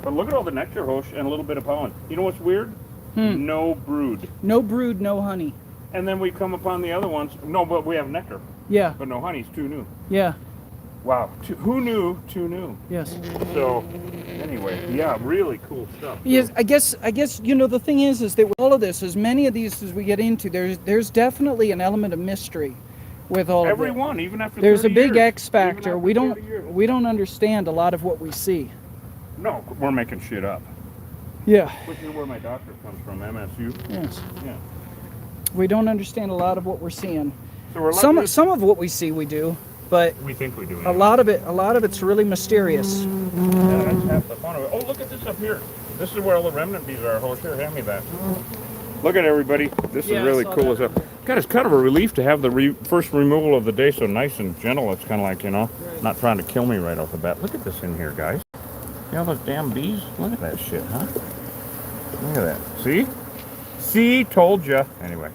But look at all the nectar, Hosh, and a little bit of pollen. You know what's weird? No brood. No brood, no honey. And then we come upon the other ones. No, but we have nectar. Yeah. But no honey. It's too new. Yeah. Wow. Who knew? Too new. Yes. So, anyway, yeah, really cool stuff. Yes, I guess you know the thing is that with all of this, as many of these as we get into, there's definitely an element of mystery with all of it. Everyone, even after there's 30 a big years, X factor. even We after don't 30 years. we don't understand a lot of what we see. No, we're making shit up. Yeah. Which is where my doctor comes from, MSU. Yes. Yeah. We don't understand a lot of what we're seeing. So we're Some of what we see we do, but we think we do. a lot of it's really mysterious. Yeah, that's half the fun of it. Oh, look at this up here. This is where all the remnant bees are. Oh, sure, hand me that. Look at everybody. This Yeah, is I really saw cool that. as hell. God, it's kind of a relief to have the first removal of the day so nice and gentle. It's kind of like, you know, Right. not trying to kill me right off the bat. Look at this in here, guys. You know those damn bees? Look at that shit, huh? Look at that. See? See? Told ya. Anyway.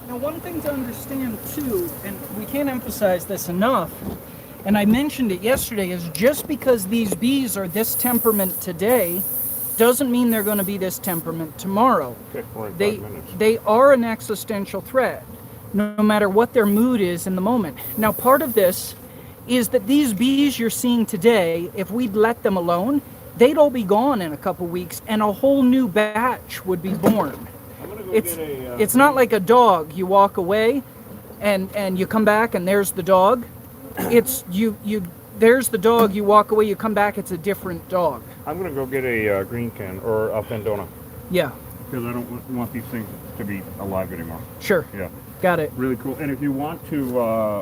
Now, one thing to understand too, and we can't emphasize this enough, and I mentioned it yesterday, is just because these bees are this temperament today doesn't mean they're going to be this temperament tomorrow. Okay, we're in 5 They minutes. they are an existential threat, no matter what their mood is in the moment. Now, part of this is that these bees you're seeing today, if we'd let them alone, they'd all be gone in a couple weeks, and a whole new batch would be born. I'm gonna go It's get a, it's not like a dog. You walk away, and you come back, and there's the dog. It's you there's the dog. You walk away, you come back, it's a different dog. I'm gonna go get a green can or a Pendona Yeah, because I don't want these things to be alive anymore. sure, Yeah, got it. really cool. And if you want to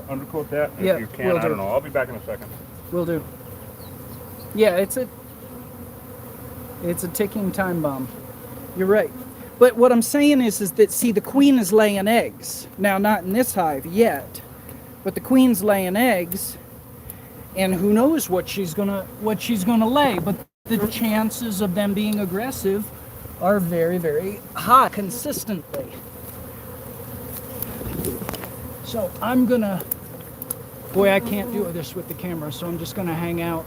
undercoat that, Yeah, if you can, will I do. don't know. I'll be back in a second. Will do. Yeah, it's a ticking time bomb. You're right. But what I'm saying is that, see, the queen is laying eggs. Now, not in this hive yet, but the queen's laying eggs, and who knows what she's gonna lay. But the chances of them being aggressive are very, very high consistently. So I'm gonna, boy, I can't do this with the camera, so I'm just gonna hang out.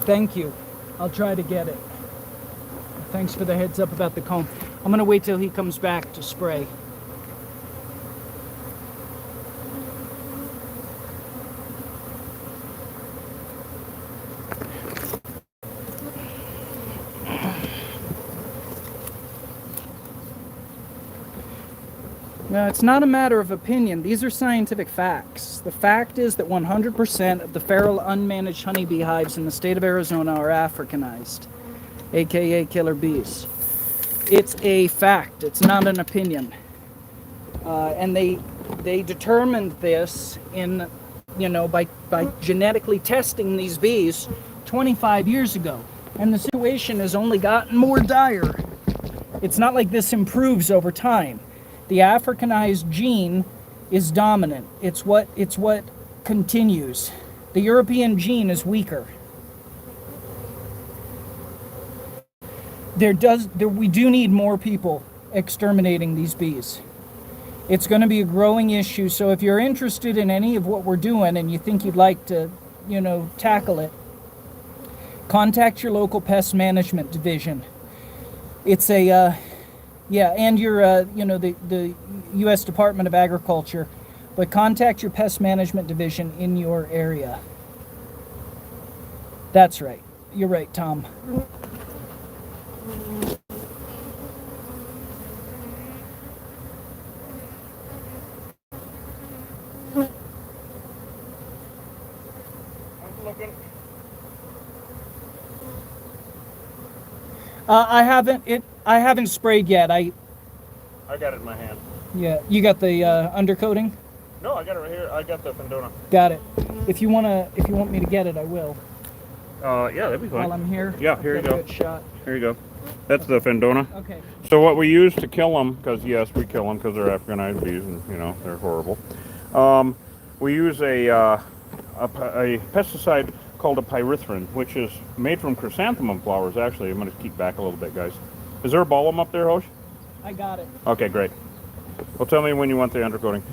Thank you. I'll try to get it. Thanks for the heads up about the comb. I'm gonna wait till he comes back to spray. No, it's not a matter of opinion. These are scientific facts. The fact is that 100% of the feral unmanaged honeybee hives in the state of Arizona are Africanized, aka killer bees. It's a fact. It's not an opinion. And they determined this in, by genetically testing these bees 25 years ago. And the situation has only gotten more dire. It's not like this improves over time. The Africanized gene is dominant. It's what continues. The European gene is weaker. We do need more people exterminating these bees. It's going to be a growing issue. So if you're interested in any of what we're doing and you think you'd like to, tackle it, contact your local pest management division. It's a and your, the U.S. Department of Agriculture, but contact your pest management division in your area. That's right. You're right, Tom. I'm looking. I haven't sprayed yet. I got it in my hand. Yeah, you got the undercoating? No, I got it right here. I got the Pendona. Got it. If you want me to get it, I will. Yeah, that'd be fine. While I'm here. Yeah, here you Get a go. Good shot. Here you go. That's the Pendona. Okay. So what we use to kill them, because yes, we kill them because they're Africanized bees and they're horrible. We use a pesticide called a pyrethrin, which is made from chrysanthemum flowers. Actually, I'm going to keep back a little bit, guys. Is there a ball of them up there, Hosh? I got it. Okay, great. Well, tell me when you want the undercoating.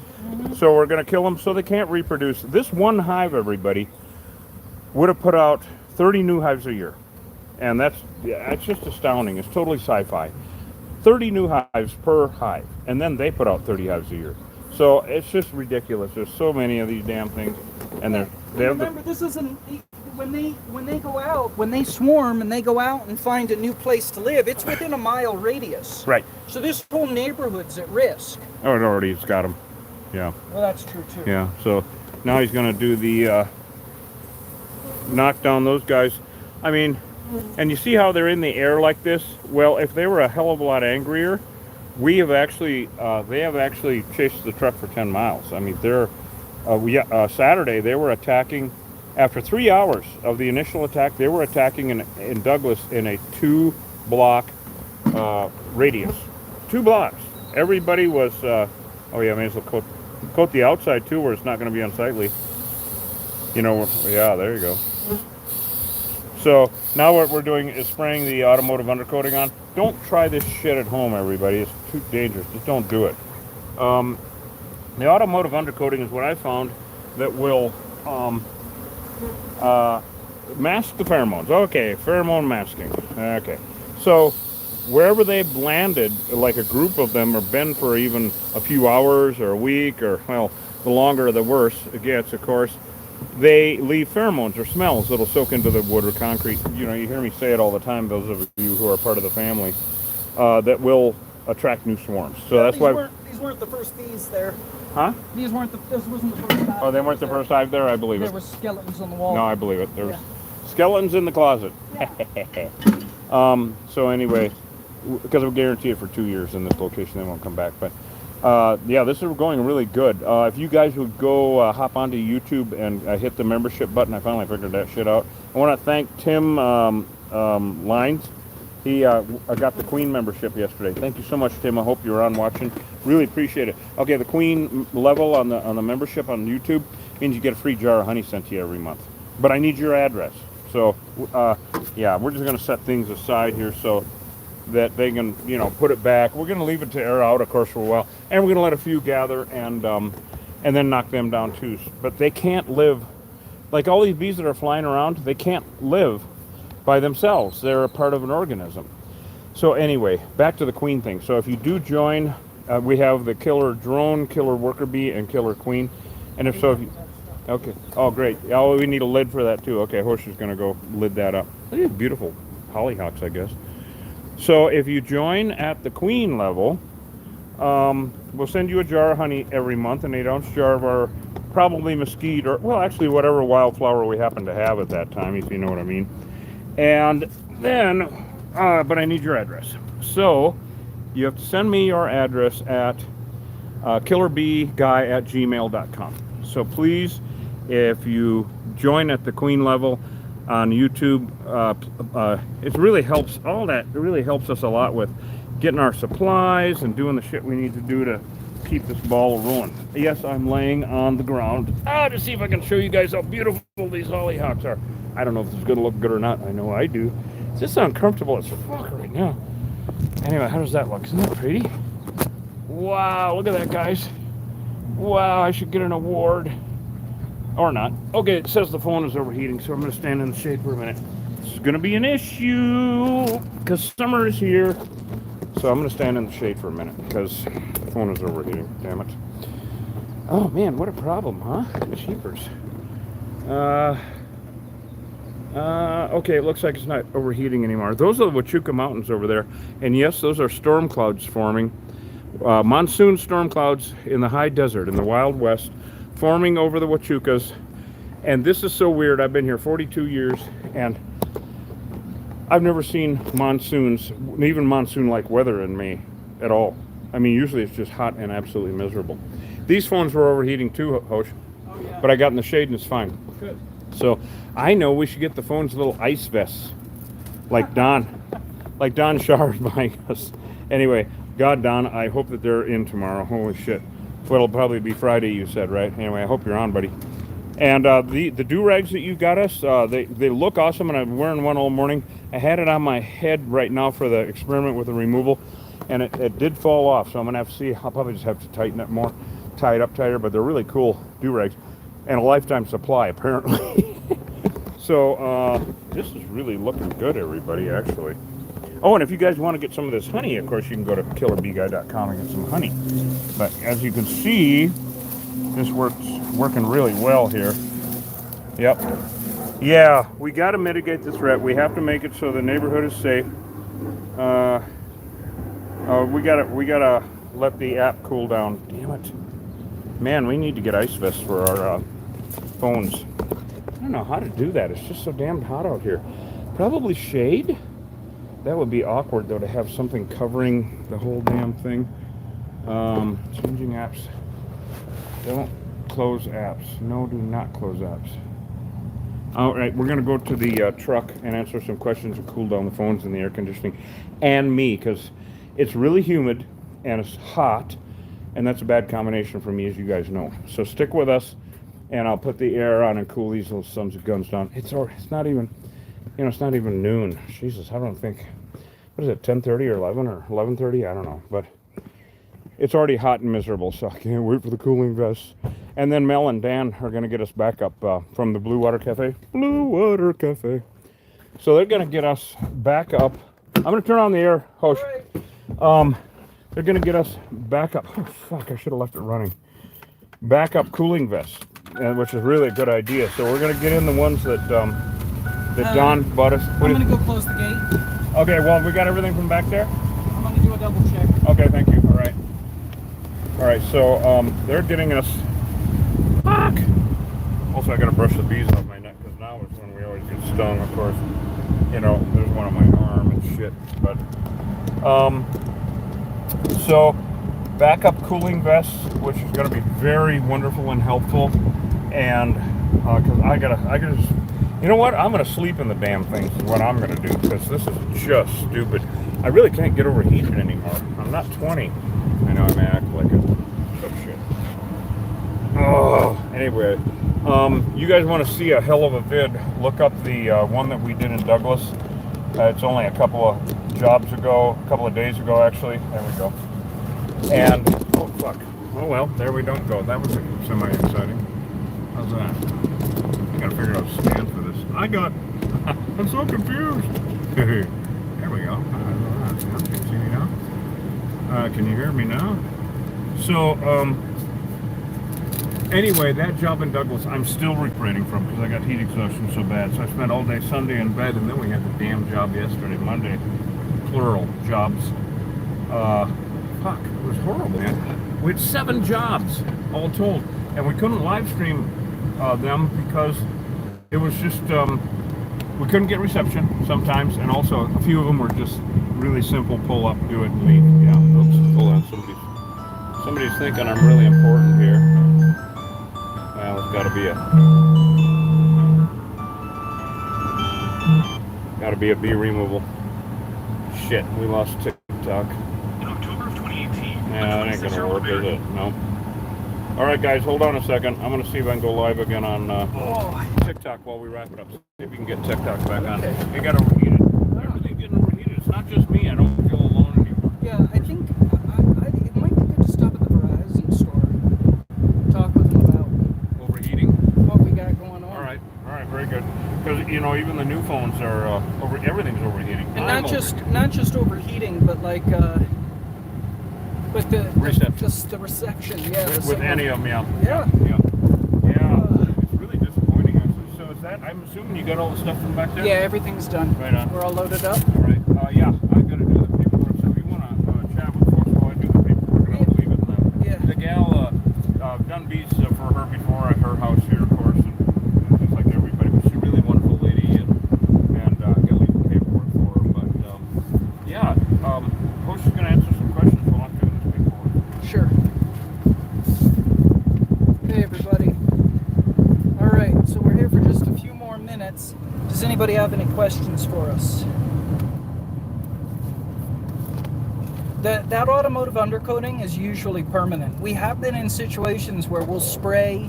So we're going to kill them so they can't reproduce. This one hive, everybody, would have put out 30 new hives a year. And it's just astounding. It's totally sci-fi. 30 new hives per hive. And then they put out 30 hives a year. So it's just ridiculous. There's so many of these damn things. And Remember, this isn't when they go out, when they swarm and they go out and find a new place to live. It's within a mile radius. right. So this whole neighborhood's at risk. Oh, it already's got them. Yeah. Well, that's true too. Yeah. So now he's going to do the knock down those guys. I mean, and you see how they're in the air like this? Well, if they were a hell of a lot angrier, we have actually, they have actually chased the truck for 10 miles. I mean, they're, Saturday they were attacking, after 3 hours of the initial attack, they were attacking in Douglas in a 2-block radius. 2 blocks. Everybody was, oh yeah, may as well coat the outside too, where it's not going to be unsightly. You know, yeah, there you go. So now what we're doing is spraying the automotive undercoating on. Don't try this shit at home, everybody. It's too dangerous. Just don't do it. The automotive undercoating is what I found that will mask the pheromones. Okay, pheromone masking. Okay, so wherever they've landed, like a group of them, or been for even a few hours or a week, or, well, the longer the worse it gets, of course, they leave pheromones or smells that'll soak into the wood or concrete. You know, you hear me say it all the time, those of you who are part of the family, that will attract new swarms. So Yeah, that's why... These weren't the first bees there. Huh? These weren't the, this wasn't the first hive. Oh, they weren't the first hive there? I believe There it. were skeletons on the wall. No, I believe it. There was Yeah. skeletons in the closet. Yeah. So anyway, because we'll guarantee it for 2 years in this location, they won't come back. But yeah, this is going really good. If you guys would go hop onto YouTube and hit the membership button, I finally figured that shit out. I want to thank Tim Lines. He got the Queen membership yesterday. Thank you so much, Tim. I hope you're on watching. Really appreciate it. Okay, the Queen level on the membership on YouTube means you get a free jar of honey sent to you every month. But I need your address. So yeah, we're just going to set things aside here so that they can, you know, put it back. We're going to leave it to air out, of course, for a while, and we're going to let a few gather and then knock them down too. But they can't live like all these bees that are flying around. They can't live by themselves. They're a part of an organism. So anyway, back to the queen thing. So if you do join, we have the killer drone, killer worker bee, and killer queen. And if so, if you, okay. Oh, great. Oh, we need a lid for that too. Okay, Horsey's going to go lid that up. These are beautiful hollyhocks, I guess. So if you join at the queen level, we'll send you a jar of honey every month, an 8-ounce jar of our probably mesquite, or, well, actually whatever wildflower we happen to have at that time, if you know what I mean. And then, but I need your address. So you have to send me your address at killerbeeguy@gmail.com. So please, if you join at the queen level on YouTube, it really helps, all that, it really helps us a lot with getting our supplies and doing the shit we need to do to keep this ball rolling. Yes, I'm laying on the ground to see if I can show you guys how beautiful these hollyhocks are. I don't know if this is going to look good or not. I know I do. It's just uncomfortable as fuck right now. Anyway, how does that look? Isn't that pretty? Wow, look at that, guys. Wow, I should get an award. Or not. Okay, it says the phone is overheating, so I'm going to stand in the shade for a minute. This is going to be an issue because summer is here. So I'm going to stand in the shade for a minute because the phone is overheating. Damn it. Oh, man, what a problem, huh? Cheapers. Okay, it looks like it's not overheating anymore. Those are the Huachuca Mountains over there. And yes, those are storm clouds forming. Monsoon storm clouds in the high desert in the Wild West forming over the Huachucas. And this is so weird. I've been here 42 years and I've never seen monsoons, even monsoon-like weather in May at all. I mean, usually it's just hot and absolutely miserable. These phones were overheating too, Hosh. Oh, yeah. But I got in the shade and it's fine. Good. So I know we should get the phones little ice vests, like Don Shar is buying us. Anyway, God, Don, I hope that they're in tomorrow. Holy shit. Well, it'll probably be Friday, you said, right? Anyway, I hope you're on, buddy. And the do-rags that you got us, they look awesome, and I've been wearing one all morning. I had it on my head right now for the experiment with the removal, and it did fall off, so I'm going to have to see. I'll probably just have to tighten it more, tie it up tighter, but they're really cool do-rags, and a lifetime supply, apparently. So this is really looking good, everybody, actually. Oh, and if you guys want to get some of this honey, of course, you can go to killerbeeguy.com and get some honey. But as you can see, this working really well here. Yep. Yeah, we got to mitigate this threat. We have to make it so the neighborhood is safe. We gotta let the app cool down. Damn it, man! We need to get ice vests for our phones. I don't know how to do that. It's just so damn hot out here. Probably shade. That would be awkward though to have something covering the whole damn thing. Changing apps. Don't close apps. No, do not close apps. All right, we're going to go to the truck and answer some questions and cool down the phones and the air conditioning and me, because it's really humid and it's hot, and that's a bad combination for me, as you guys know. So stick with us, and I'll put the air on and cool these little sons of guns down. It's not even, it's not even noon. Jesus, I don't think, what is it, 10:30 or 11 or 11:30? I don't know, but it's already hot and miserable, so I can't wait for the cooling vests. And then Mel and Dan are going to get us back up from the Blue Water Cafe. Blue Water Cafe. So they're going to get us back up. I'm going to turn on the air hose. They're going to get us back up. Oh, fuck, I should have left it running. Back up cooling vests, which is really a good idea. So we're going to get in the ones that Don bought us. I'm going to go close the gate. Okay, well, we got everything from back there? I'm going to do a double check. Okay, thank you. All right. All right, so they're getting us. Fuck! Also, I gotta brush the bees off my neck, because now is when we always get stung, of course. There's one on my arm and shit. But, so, backup cooling vests, which is gonna be very wonderful and helpful. And, because I gotta just, you know what? I'm gonna sleep in the damn things, is what I'm gonna do, because this is just stupid. I really can't get overheated anymore. I'm not 20. I know I may act like a shit. Oh, anyway, you guys want to see a hell of a vid, look up the one that we did in Douglas. It's only a couple of days ago actually. There we go. And, oh fuck. Oh well, there we don't go. That was semi-exciting. How's that? I gotta figure out a stand for this. I'm so confused. There we go. Can you see me now? Can you hear me now? So, anyway, that job in Douglas, I'm still recuperating from, because I got heat exhaustion so bad. So I spent all day Sunday in bed, and then we had the damn job yesterday, Monday. Plural jobs. Fuck, it was horrible, man. We had 7 jobs, all told. And we couldn't live stream them because it was just, we couldn't get reception sometimes. And also, a few of them were just really simple, pull up, do it, and leave. Yeah, oops, hold on, somebody's thinking I'm really important here. Well, there's gotta be a bee removal. Shit, we lost TikTok. In October of 2018. Yeah, that ain't gonna work, is it? No. Alright guys, hold on a second. I'm gonna see if I can go live again on TikTok while we wrap it up. See if we can get TikTok back on. It got overheated. Everything's getting overheated. It's not just me. I don't feel alone anymore. Yeah, I think it might be good to stop at the Verizon store. Talk with them about Overheating. what we got going on. Alright, very good. Because, even the new phones are, everything's overheating. And not just overheating, but like, with the Reception. the reception, yeah. With any of them, yeah. Yeah. It's really disappointing, actually. So is that, I'm assuming you got all the stuff from back there? Yeah, everything's done. Right on. We're all loaded up. All right. Yeah, I got to do the paperwork. So if you want to chat with folks while I do the paperwork, and I'll leave it then. Yeah. The gal, done beats for her before at her house here, of course, and just like everybody. But she's a really wonderful lady, and got to leave the paperwork for her. But yeah, Coach is going to answer some questions while I'm doing this paperwork. Sure. Hey everybody. All right, so we're here for just a few more minutes. Does anybody have any questions for us? That automotive undercoating is usually permanent. We have been in situations where we'll spray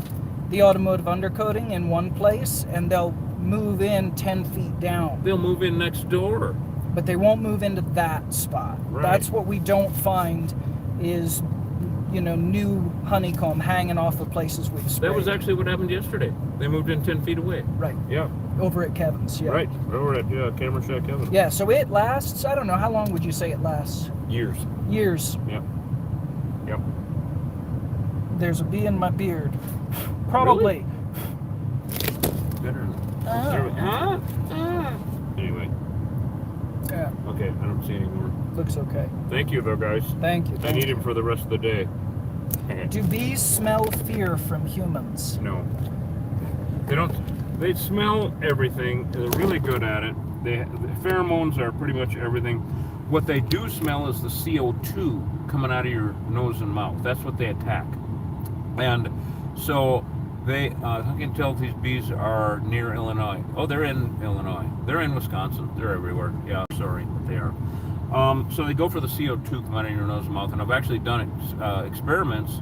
the automotive undercoating in one place and they'll move in 10 feet down. They'll move in next door. But they won't move into that spot. Right. That's what we don't find is, new honeycomb hanging off of places we've sprayed. That was actually what happened yesterday. They moved in 10 feet away. Right. Yeah. Over at Kevin's, yeah. Right. Over at Camera Shack Kevin. Yeah, so it lasts, I don't know, how long would you say it lasts? Years. Years. Yep. There's a bee in my beard. Probably. Better. Anyway. Yeah, Okay, I don't see any more. looks okay. Thank you, though, guys. Thank you. I need him for the rest of the day. Do bees smell fear from humans? No. They don't. They smell everything. They're really good at it. the pheromones are pretty much everything. What they do smell is the CO2 coming out of your nose and mouth. That's what they attack. And so I can tell if these bees are near Illinois. Oh, they're in Illinois. They're in Wisconsin. They're everywhere. Yeah, sorry, but they are. So they go for the CO2 coming out of your nose and mouth. And I've actually done experiments.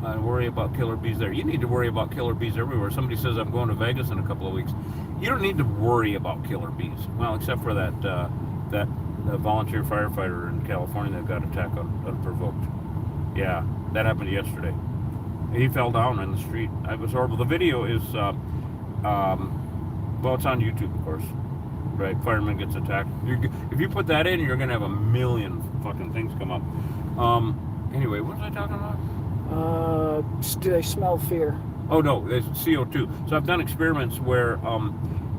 I worry about killer bees there. You need to worry about killer bees everywhere. Somebody says I'm going to Vegas in a couple of weeks. You don't need to worry about killer bees. Well, except for that volunteer firefighter in California that got attacked unprovoked. Yeah, that happened yesterday. He fell down in the street. It was horrible. The video is, well, it's on YouTube, of course. Right, fireman gets attacked. If you put that in, you're gonna have a million fucking things come up. Anyway, what was I talking about? Do they smell fear? Oh no, there's CO2. So I've done experiments where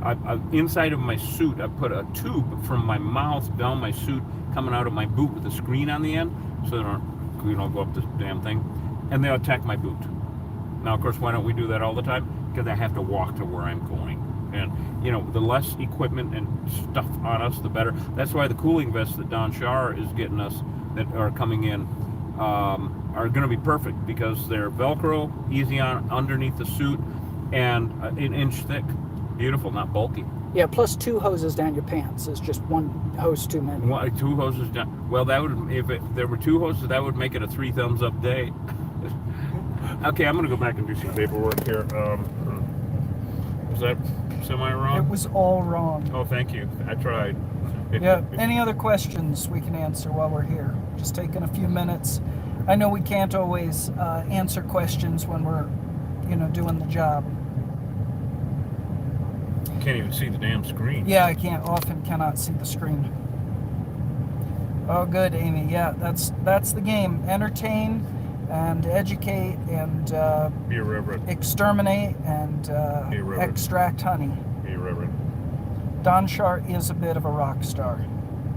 I inside of my suit, I put a tube from my mouth down my suit, coming out of my boot with a screen on the end, so they don't go up this damn thing, and they'll attack my boot. Now, of course, why don't we do that all the time? Because I have to walk to where I'm going. And, you know, the less equipment and stuff on us, the better. That's why the cooling vests that Don Shar is getting us that are coming in are going to be perfect because they're Velcro, easy on underneath the suit, and an inch thick. Beautiful, not bulky. Yeah, plus 2 hoses down your pants is just 1 hose too many. 2 hoses down. Well, that would, if there were 2 hoses, that would make it a 3 thumbs up day. Okay, I'm going to go back and do some paperwork here. Was that semi-wrong? It was all wrong. Oh, thank you. I tried. Yeah, any other questions we can answer while we're here? Just taking a few minutes. I know we can't always answer questions when we're, doing the job. Can't even see the damn screen. Yeah, I cannot see the screen. Oh, good, Amy. Yeah, that's the game. Entertain and educate and be irreverent. Exterminate and extract honey. Be irreverent. Don Shar is a bit of a rock star.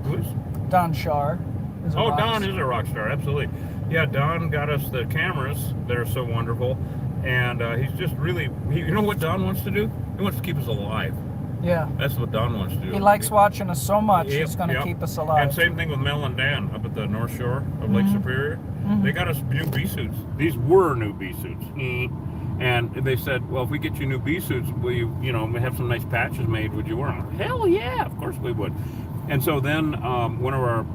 Who is? Don Shar is a rock Don star. is a rock star, absolutely. Yeah, Don got us the cameras that are so wonderful, and he's just really, you know what Don wants to do? He wants to keep us alive. Yeah. That's what Don wants to do. He likes watching us so much, Yep, he's going to yep. keep us alive. And same thing with Mel and Dan up at the North Shore of Lake Superior. Mm-hmm. They got us new bee suits. These were new bee suits. And they said, well, if we get you new bee suits, will you, have some nice patches made, would you wear them? Hell yeah, of course we would. And so then one of our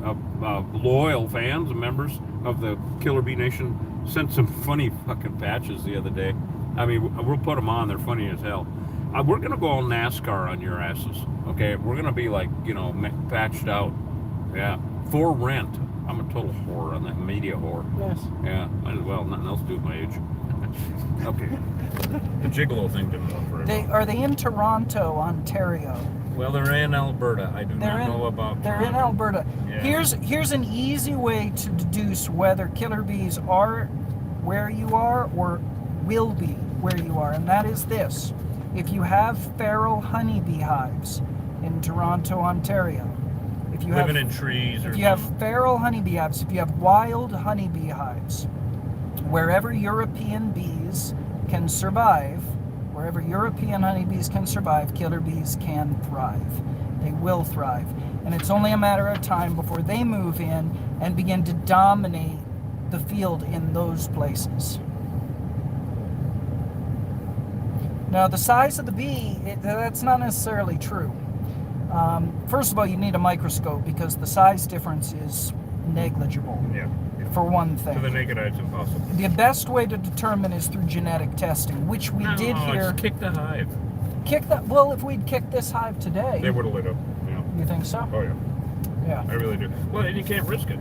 loyal fans and members of the Killer Bee Nation sent some funny fucking patches the other day. I mean, we'll put them on. They're funny as hell. We're going to go all NASCAR on your asses, okay? We're going to be like, patched out. Yeah. For rent. I'm a total whore on that, media whore. Yes. Yeah, might as well. Nothing else to do with my age. Okay. The gigolo thing didn't work very well. Are they in Toronto, Ontario? Well, they're in Alberta. I do not know about They're Toronto. in Alberta. Yeah. Here's an easy way to deduce whether killer bees are where you are or will be where you are, and that is this. If you have feral honeybee hives in Toronto, Ontario, if you Living in trees or if you have feral honeybee hives, if you have wild honeybee hives, wherever European bees can survive, wherever European honeybees can survive, killer bees can thrive. They will thrive. And it's only a matter of time before they move in and begin to dominate the field in those places. Now, the size of the bee, that's not necessarily true. First of all, you need a microscope because the size difference is negligible. Yeah. For one thing. To the naked eye, it's impossible. The best way to determine is through genetic testing, which we did here. It's kick the hive. Well, if we'd kicked this hive today. They would have lit up. Yeah. You think so? Oh, yeah. Yeah. I really do. Well, and you can't risk it.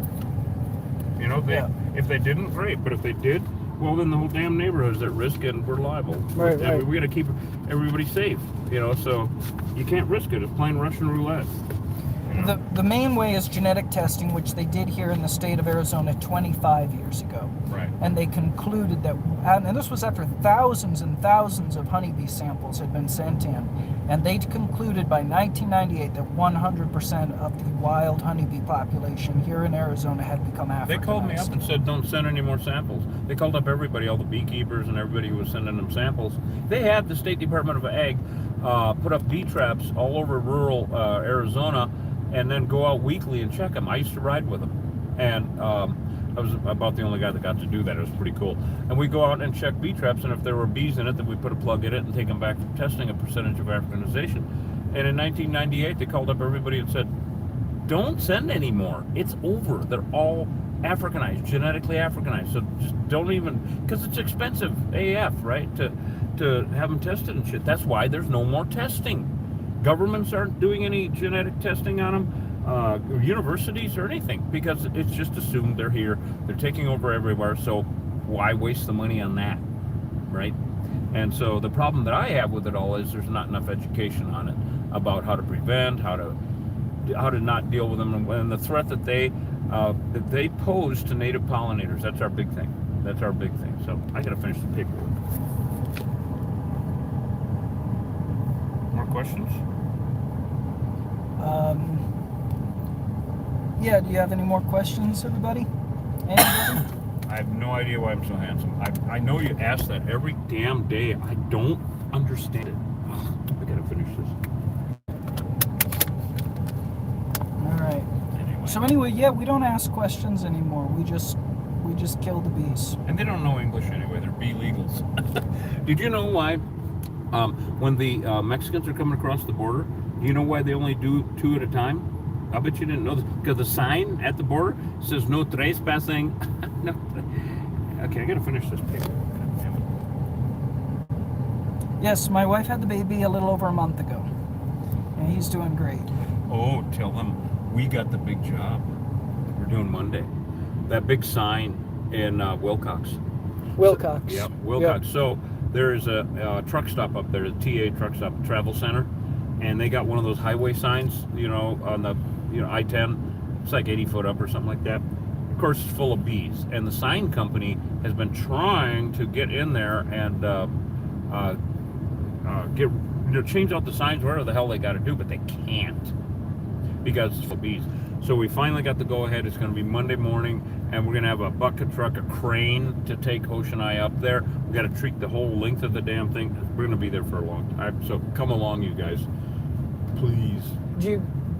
If they didn't, great. But if they did, well, then the whole damn neighborhood is at risk and we're liable. Right, right. We got to keep everybody safe, so you can't risk it. It's plain Russian roulette. The main way is genetic testing, which they did here in the state of Arizona 25 years ago. Right. And they concluded that, and this was after thousands and thousands of honeybee samples had been sent in, and they concluded by 1998 that 100% of the wild honeybee population here in Arizona had become Africanized. They called me up and said, don't send any more samples. They called up everybody, all the beekeepers and everybody who was sending them samples. They had the State Department of Ag put up bee traps all over rural Arizona, and then go out weekly and check them. I used to ride with them, and I was about the only guy that got to do that. It was pretty cool. And we go out and check bee traps, and if there were bees in it, then we put a plug in it and take them back for testing a percentage of Africanization. And in 1998, they called up everybody and said, don't send any more. It's over. They're all Africanized, genetically Africanized. So just don't even, because it's expensive AF, right, to have them tested and shit. That's why there's no more testing. Governments aren't doing any genetic testing on them. Universities or anything, because it's just assumed they're here, they're taking over everywhere, so why waste the money on that, right? And so the problem that I have with it all is there's not enough education on it about how to prevent, how to not deal with them, and the threat that they pose to native pollinators. That's our big thing. So I gotta finish the paperwork. More questions? Yeah, do you have any more questions, everybody? Anybody? I have no idea why I'm so handsome. I know you ask that every damn day. I don't understand it. I gotta finish this. All right. Anyway. So anyway, yeah, we don't ask questions anymore. We just kill the bees. And they don't know English anyway. They're bee legals. Did you know why? When the Mexicans are coming across the border, do you know why they only do 2 at a time? I bet you didn't know this, because the sign at the border says no trespassing. No. Okay, I gotta finish this paper. God damn it. Yes, my wife had the baby a little over a month ago, and he's doing great. Oh, tell them we got the big job we're doing Monday. That big sign in Wilcox. Wilcox. Yep, Wilcox. Yep. So there's a truck stop up there, the TA truck stop, Travel Center, and they got one of those highway signs, on the I-10. It's like 80 foot up or something like that. Of course, it's full of bees, and the sign company has been trying to get in there and change out the signs, whatever the hell they got to do, but they can't because it's full of bees. So we finally got the go-ahead. It's going to be Monday morning, and we're going to have a bucket truck, a crane to take Hosh and I up there. We got to treat the whole length of the damn thing. We're going to be there for a long time. So come along, you guys, please.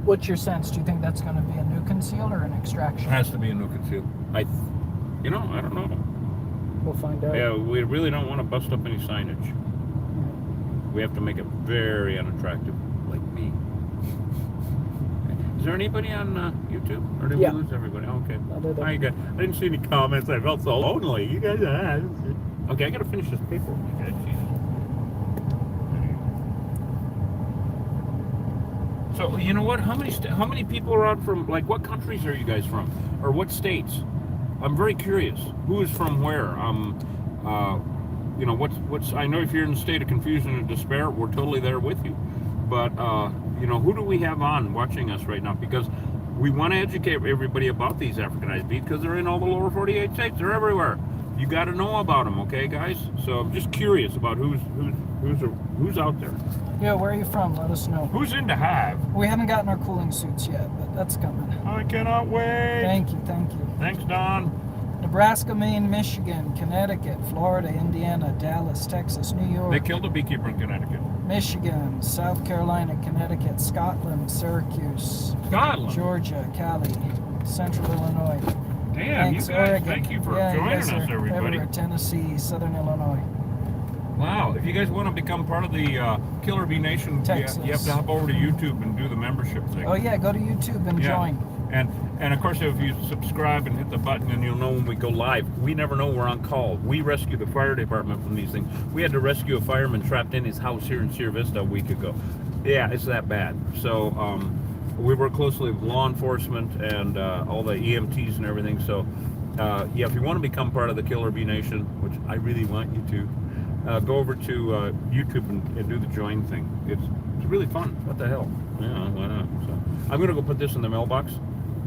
What's your sense? Do you think that's going to be a new conceal or an extraction? It has to be a new conceal. I don't know. We'll find out. Yeah, we really don't want to bust up any signage. We have to make it very unattractive, like me. Is there anybody on YouTube? Or did we lose everybody? Oh, okay. Hi, you guys. I didn't see any comments. I felt so lonely. You guys are... Okay, I got to finish this paperwork. You guys, Jesus. So, you know what? How many people are out from, like, what countries are you guys from? Or what states? I'm very curious. Who is from where? What's I know if you're in a state of confusion and despair, we're totally there with you. But, who do we have on watching us right now? Because we want to educate everybody about these Africanized bees, because they're in all the lower 48 states. They're everywhere. You got to know about them, okay, guys? So I'm just curious about who's out there. Yeah, where are you from? Let us know. Who's in the hive? We haven't gotten our cooling suits yet, but that's coming. I cannot wait. Thank you. Thanks, Don. Nebraska, Maine, Michigan, Connecticut, Florida, Indiana, Dallas, Texas, New York. They killed a beekeeper in Connecticut. Michigan, South Carolina, Connecticut, Scotland, Syracuse, Scotland. Georgia, Cali, Central Illinois. Damn, Thanks, you guys, Oregon. thank you for Yeah, joining us, are everybody. everywhere. Tennessee, Southern Illinois. Wow, if you guys want to become part of the Killer Bee Nation, you have to hop over to YouTube and do the membership thing. Oh yeah, go to YouTube and join. And of course, if you subscribe and hit the button, and you'll know when we go live. We never know we're on call. We rescued the fire department from these things. We had to rescue a fireman trapped in his house here in Sierra Vista a week ago. Yeah, it's that bad. So we work closely with law enforcement and all the EMTs and everything. So if you want to become part of the Killer Bee Nation, which I really want you to, go over to YouTube and do the join thing. It's really fun. What the hell? Yeah, why not? So I'm gonna go put this in the mailbox.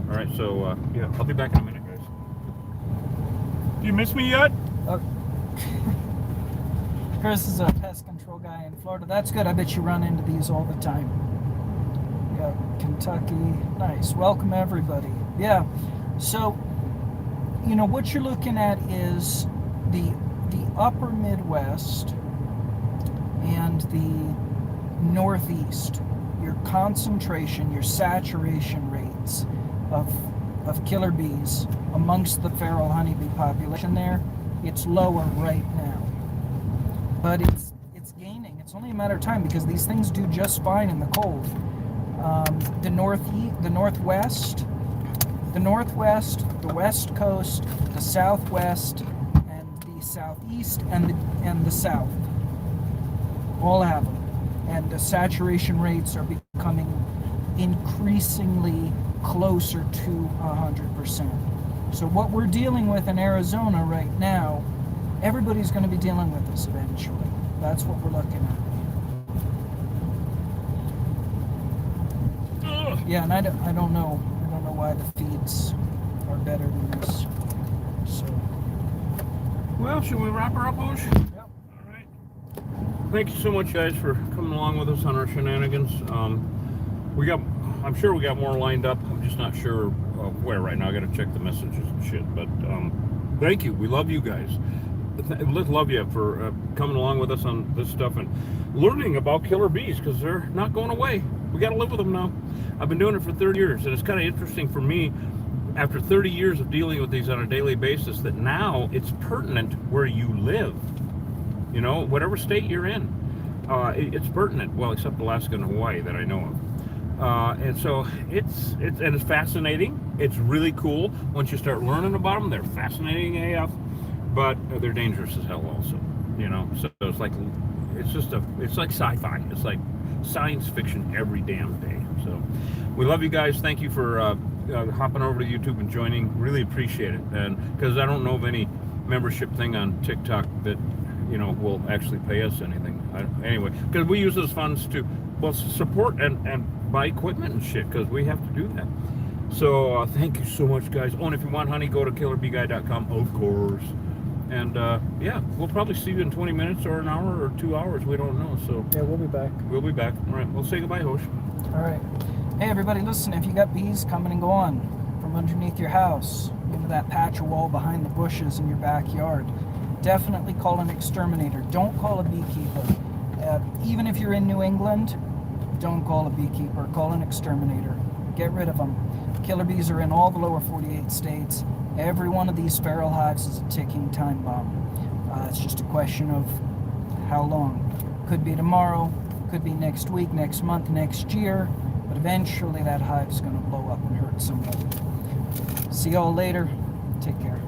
All right, so I'll be back in a minute, guys. Do you miss me yet? Chris is a pest control guy in Florida. That's good. I bet you run into these all the time. Yeah, Kentucky. Nice. Welcome, everybody. Yeah. So, what you're looking at is the upper Midwest and the northeast, your concentration, your saturation rates of killer bees amongst the feral honeybee population there, it's lower right now. But it's gaining. It's only a matter of time because these things do just fine in the cold. The northwest, the west coast, the southwest, and the southeast, and the south all have them. And the saturation rates are becoming increasingly closer to 100%. So what we're dealing with in Arizona right now, everybody's going to be dealing with this eventually. That's what we're looking at. Yeah, and I don't know why the feeds are better than this. So, Well, should we wrap her up, Osh? yep. All right. Thank you so much, guys, for coming along with us on our shenanigans. I'm sure we got more lined up. I'm just not sure where right now. I got to check the messages and shit. But thank you. We love you guys. Love you for coming along with us on this stuff and learning about killer bees, because they're not going away. We got to live with them now. I've been doing it for 30 years, and it's kind of interesting for me, after 30 years of dealing with these on a daily basis, that now it's pertinent where you live. You know, whatever state you're in, it's pertinent. Well, except Alaska and Hawaii that I know of. And so it's fascinating. It's really cool once you start learning about them. They're fascinating AF, but they're dangerous as hell also. You know, so it's like sci-fi. It's like science fiction every damn day. So we love you guys. Thank you for hopping over to YouTube and joining. Really appreciate it. And because I don't know of any membership thing on TikTok that, you know, will actually pay us anything. Anyway, because we use those funds to, well, support and buy equipment and shit, because we have to do that. So thank you so much, guys. Oh, and if you want honey, go to killerbeeguy.com, of course. And yeah, we'll probably see you in 20 minutes or an hour or 2 hours. We don't know. So Yeah, we'll be back. we'll be back. All right, we'll say goodbye, Hosh. All right. Hey, everybody, listen, if you got bees coming and going from underneath your house into that patch of wall behind the bushes in your backyard, definitely call an exterminator. Don't call a beekeeper. Even if you're in New England, don't call a beekeeper. Call an exterminator. Get rid of them. Killer bees are in all the lower 48 states. Every one of these feral hives is a ticking time bomb. It's just a question of how long. Could be tomorrow, could be next week, next month, next year, but eventually that hive's going to blow up and hurt somebody. See y'all later. Take care.